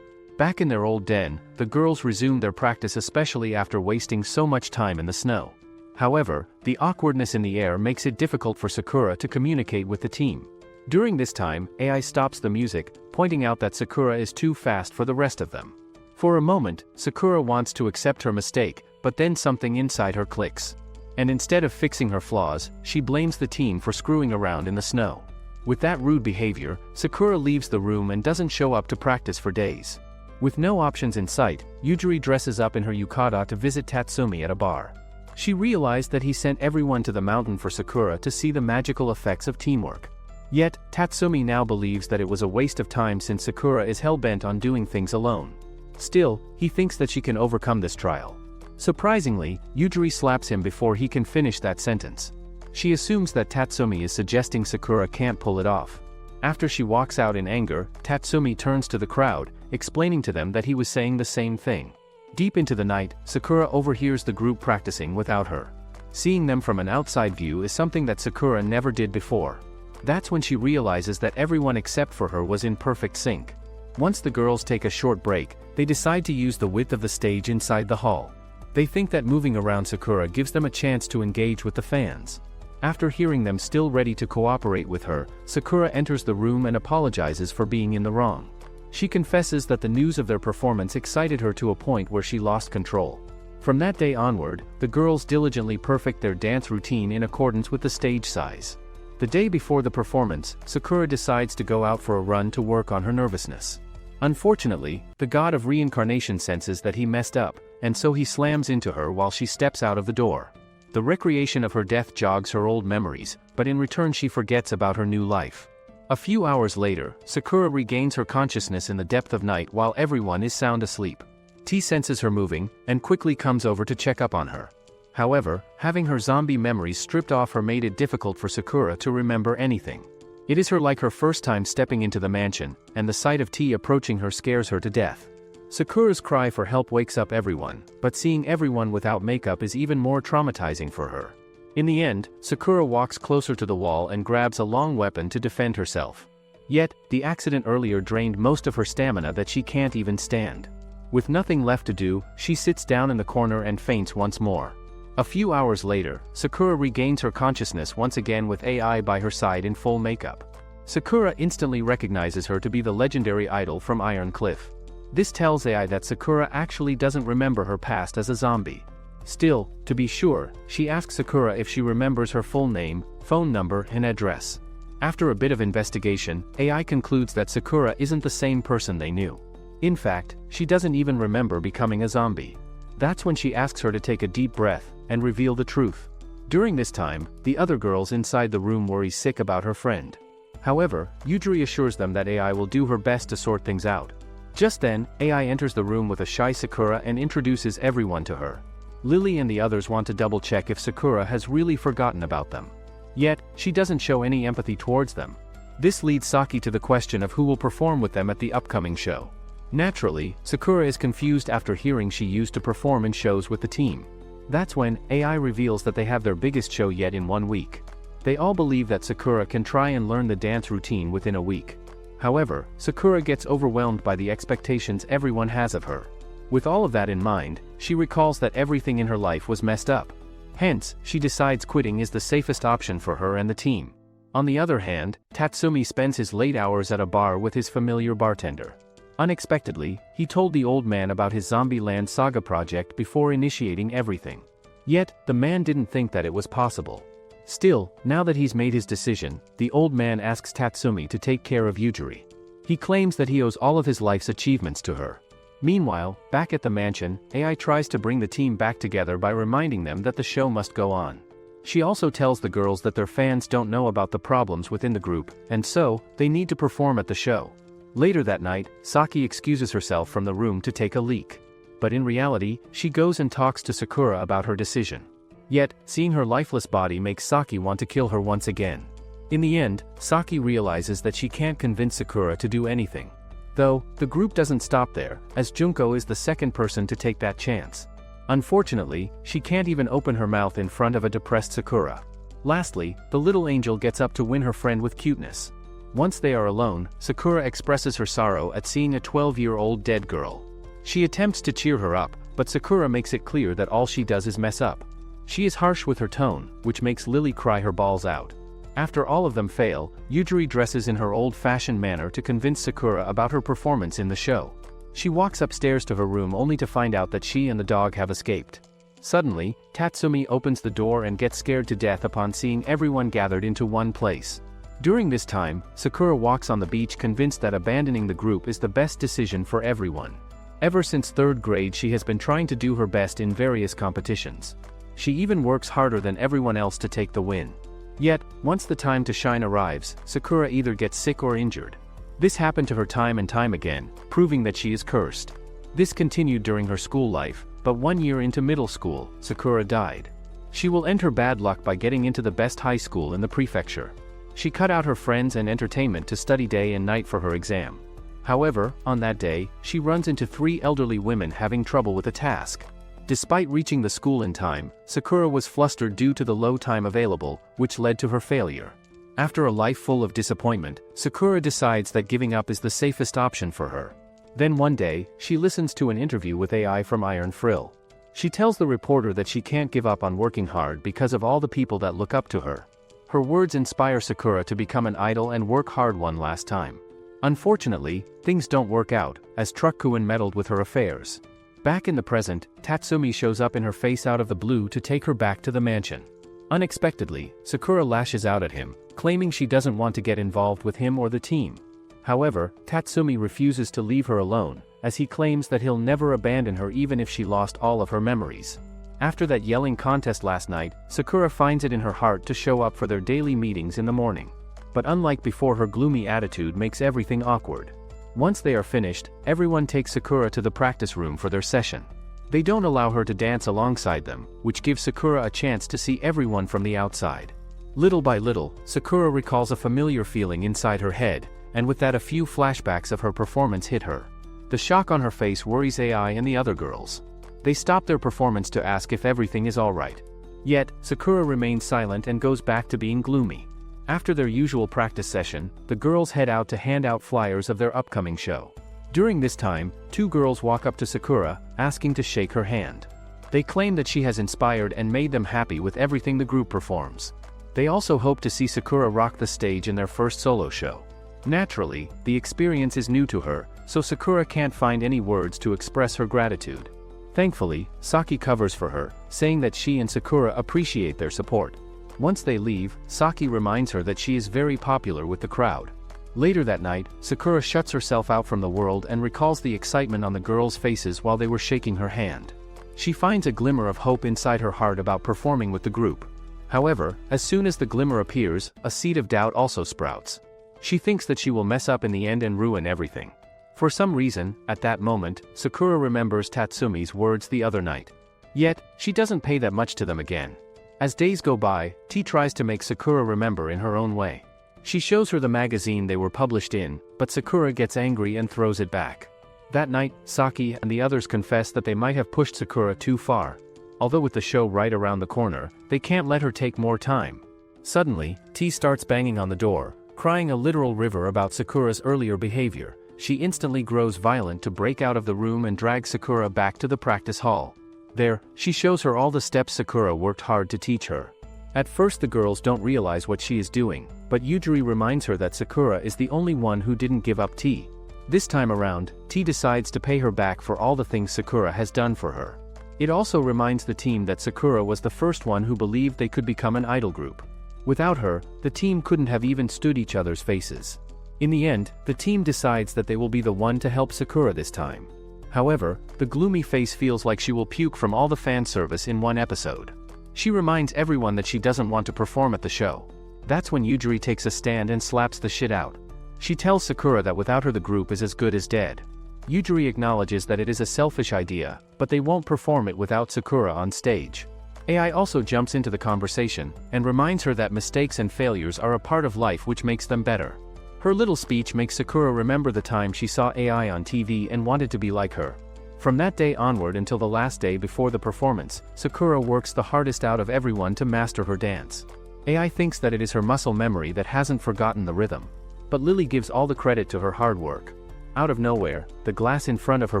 Back in their old den, the girls resume their practice, especially after wasting so much time in the snow. However, the awkwardness in the air makes it difficult for Sakura to communicate with the team. During this time, AI stops the music, pointing out that Sakura is too fast for the rest of them. For a moment, Sakura wants to accept her mistake, but then something inside her clicks. And instead of fixing her flaws, she blames the team for screwing around in the snow. With that rude behavior, Sakura leaves the room and doesn't show up to practice for days. With no options in sight, Yujiri dresses up in her yukata to visit Tatsumi at a bar. She realized that he sent everyone to the mountain for Sakura to see the magical effects of teamwork. Yet, Tatsumi now believes that it was a waste of time since Sakura is hell-bent on doing things alone. Still, he thinks that she can overcome this trial. Surprisingly, Yujiri slaps him before he can finish that sentence. She assumes that Tatsumi is suggesting Sakura can't pull it off. After she walks out in anger, Tatsumi turns to the crowd, explaining to them that he was saying the same thing. Deep into the night, Sakura overhears the group practicing without her. Seeing them from an outside view is something that Sakura never did before. That's when she realizes that everyone except for her was in perfect sync. Once the girls take a short break, they decide to use the width of the stage inside the hall. They think that moving around Sakura gives them a chance to engage with the fans. After hearing them still ready to cooperate with her, Sakura enters the room and apologizes for being in the wrong. She confesses that the news of their performance excited her to a point where she lost control. From that day onward, the girls diligently perfect their dance routine in accordance with the stage size. The day before the performance, Sakura decides to go out for a run to work on her nervousness. Unfortunately, the god of reincarnation senses that he messed up, and so he slams into her while she steps out of the door. The recreation of her death jogs her old memories, but in return she forgets about her new life. A few hours later, Sakura regains her consciousness in the depth of night while everyone is sound asleep. T senses her moving, and quickly comes over to check up on her. However, having her zombie memories stripped off her made it difficult for Sakura to remember anything. It is like her first time stepping into the mansion, and the sight of T approaching her scares her to death. Sakura's cry for help wakes up everyone, but seeing everyone without makeup is even more traumatizing for her. In the end, Sakura walks closer to the wall and grabs a long weapon to defend herself. Yet, the accident earlier drained most of her stamina that she can't even stand. With nothing left to do, she sits down in the corner and faints once more. A few hours later, Sakura regains her consciousness once again with AI by her side in full makeup. Sakura instantly recognizes her to be the legendary idol from Iron Cliff. This tells AI that Sakura actually doesn't remember her past as a zombie. Still, to be sure, she asks Sakura if she remembers her full name, phone number, and address. After a bit of investigation, AI concludes that Sakura isn't the same person they knew. In fact, she doesn't even remember becoming a zombie. That's when she asks her to take a deep breath and reveal the truth. During this time, the other girls inside the room worry sick about her friend. However, Yujiri assures them that AI will do her best to sort things out. Just then, AI enters the room with a shy Sakura and introduces everyone to her. Lily and the others want to double-check if Sakura has really forgotten about them. Yet, she doesn't show any empathy towards them. This leads Saki to the question of who will perform with them at the upcoming show. Naturally, Sakura is confused after hearing she used to perform in shows with the team. That's when AI reveals that they have their biggest show yet in 1 week. They all believe that Sakura can try and learn the dance routine within a week. However, Sakura gets overwhelmed by the expectations everyone has of her. With all of that in mind, she recalls that everything in her life was messed up. Hence, she decides quitting is the safest option for her and the team. On the other hand, Tatsumi spends his late hours at a bar with his familiar bartender. Unexpectedly, he told the old man about his Zombieland Saga project before initiating everything. Yet, the man didn't think that it was possible. Still, now that he's made his decision, the old man asks Tatsumi to take care of Yujiri. He claims that he owes all of his life's achievements to her. Meanwhile, back at the mansion, AI tries to bring the team back together by reminding them that the show must go on. She also tells the girls that their fans don't know about the problems within the group, and so, they need to perform at the show. Later that night, Saki excuses herself from the room to take a leak. But in reality, she goes and talks to Sakura about her decision. Yet, seeing her lifeless body makes Saki want to kill her once again. In the end, Saki realizes that she can't convince Sakura to do anything. Though, the group doesn't stop there, as Junko is the second person to take that chance. Unfortunately, she can't even open her mouth in front of a depressed Sakura. Lastly, the little angel gets up to win her friend with cuteness. Once they are alone, Sakura expresses her sorrow at seeing a 12-year-old dead girl. She attempts to cheer her up, but Sakura makes it clear that all she does is mess up. She is harsh with her tone, which makes Lily cry her balls out. After all of them fail, Yujiri dresses in her old-fashioned manner to convince Sakura about her performance in the show. She walks upstairs to her room only to find out that she and the dog have escaped. Suddenly, Tatsumi opens the door and gets scared to death upon seeing everyone gathered into one place. During this time, Sakura walks on the beach convinced that abandoning the group is the best decision for everyone. Ever since 3rd grade she has been trying to do her best in various competitions. She even works harder than everyone else to take the win. Yet, once the time to shine arrives, Sakura either gets sick or injured. This happened to her time and time again, proving that she is cursed. This continued during her school life, but 1 year into middle school, Sakura died. She will end her bad luck by getting into the best high school in the prefecture. She cut out her friends and entertainment to study day and night for her exam. However, on that day, she runs into 3 elderly women having trouble with a task. Despite reaching the school in time, Sakura was flustered due to the low time available, which led to her failure. After a life full of disappointment, Sakura decides that giving up is the safest option for her. Then one day, she listens to an interview with AI from Iron Frill. She tells the reporter that she can't give up on working hard because of all the people that look up to her. Her words inspire Sakura to become an idol and work hard one last time. Unfortunately, things don't work out, as Truck-kun meddled with her affairs. Back in the present, Tatsumi shows up in her face out of the blue to take her back to the mansion. Unexpectedly, Sakura lashes out at him, claiming she doesn't want to get involved with him or the team. However, Tatsumi refuses to leave her alone, as he claims that he'll never abandon her even if she lost all of her memories. After that yelling contest last night, Sakura finds it in her heart to show up for their daily meetings in the morning. But unlike before, her gloomy attitude makes everything awkward. Once they are finished, everyone takes Sakura to the practice room for their session. They don't allow her to dance alongside them, which gives Sakura a chance to see everyone from the outside. Little by little, Sakura recalls a familiar feeling inside her head, and with that a few flashbacks of her performance hit her. The shock on her face worries AI and the other girls. They stop their performance to ask if everything is alright. Yet, Sakura remains silent and goes back to being gloomy. After their usual practice session, the girls head out to hand out flyers of their upcoming show. During this time, two girls walk up to Sakura, asking to shake her hand. They claim that she has inspired and made them happy with everything the group performs. They also hope to see Sakura rock the stage in their first solo show. Naturally, the experience is new to her, so Sakura can't find any words to express her gratitude. Thankfully, Saki covers for her, saying that she and Sakura appreciate their support. Once they leave, Saki reminds her that she is very popular with the crowd. Later that night, Sakura shuts herself out from the world and recalls the excitement on the girls' faces while they were shaking her hand. She finds a glimmer of hope inside her heart about performing with the group. However, as soon as the glimmer appears, a seed of doubt also sprouts. She thinks that she will mess up in the end and ruin everything. For some reason, at that moment, Sakura remembers Tatsumi's words the other night. Yet, she doesn't pay that much to them again. As days go by, T tries to make Sakura remember in her own way. She shows her the magazine they were published in, but Sakura gets angry and throws it back. That night, Saki and the others confess that they might have pushed Sakura too far. Although with the show right around the corner, they can't let her take more time. Suddenly, T starts banging on the door, crying a literal river about Sakura's earlier behavior. She instantly grows violent to break out of the room and drag Sakura back to the practice hall. There, she shows her all the steps Sakura worked hard to teach her. At first the girls don't realize what she is doing, but Yujiri reminds her that Sakura is the only one who didn't give up T. This time around, T decides to pay her back for all the things Sakura has done for her. It also reminds the team that Sakura was the first one who believed they could become an idol group. Without her, the team couldn't have even stood each other's faces. In the end, the team decides that they will be the one to help Sakura this time. However, the gloomy face feels like she will puke from all the fan service in one episode. She reminds everyone that she doesn't want to perform at the show. That's when Yujiri takes a stand and slaps the shit out. She tells Sakura that without her the group is as good as dead. Yujiri acknowledges that it is a selfish idea, but they won't perform it without Sakura on stage. AI also jumps into the conversation, and reminds her that mistakes and failures are a part of life which makes them better. Her little speech makes Sakura remember the time she saw AI on TV and wanted to be like her. From that day onward until the last day before the performance, Sakura works the hardest out of everyone to master her dance. AI thinks that it is her muscle memory that hasn't forgotten the rhythm. But Lily gives all the credit to her hard work. Out of nowhere, the glass in front of her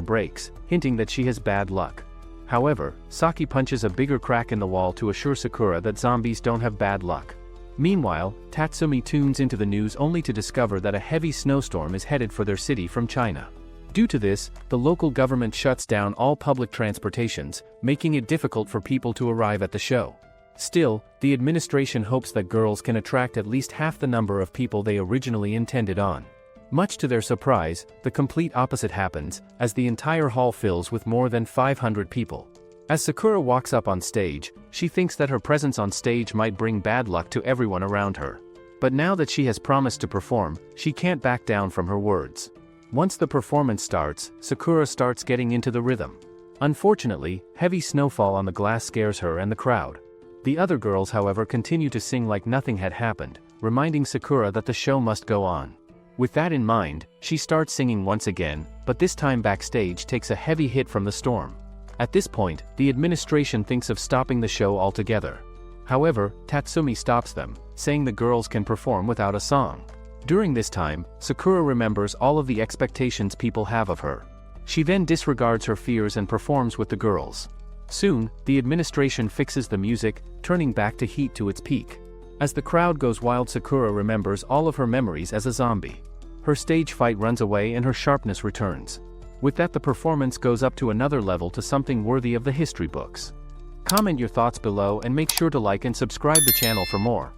breaks, hinting that she has bad luck. However, Saki punches a bigger crack in the wall to assure Sakura that zombies don't have bad luck. Meanwhile, Tatsumi tunes into the news only to discover that a heavy snowstorm is headed for their city from China. Due to this, the local government shuts down all public transportations, making it difficult for people to arrive at the show. Still, the administration hopes that girls can attract at least half the number of people they originally intended on. Much to their surprise, the complete opposite happens, as the entire hall fills with more than 500 people. As Sakura walks up on stage, she thinks that her presence on stage might bring bad luck to everyone around her. But now that she has promised to perform, she can't back down from her words. Once the performance starts, Sakura starts getting into the rhythm. Unfortunately, heavy snowfall on the glass scares her and the crowd. The other girls, however, continue to sing like nothing had happened, reminding Sakura that the show must go on. With that in mind, she starts singing once again, but this time backstage takes a heavy hit from the storm. At this point, the administration thinks of stopping the show altogether. However, Tatsumi stops them, saying the girls can perform without a song. During this time, Sakura remembers all of the expectations people have of her. She then disregards her fears and performs with the girls. Soon, the administration fixes the music, turning back to heat to its peak. As the crowd goes wild, Sakura remembers all of her memories as a zombie. Her stage fight runs away and her sharpness returns. With that, the performance goes up to another level, to something worthy of the history books. Comment your thoughts below and make sure to like and subscribe the channel for more.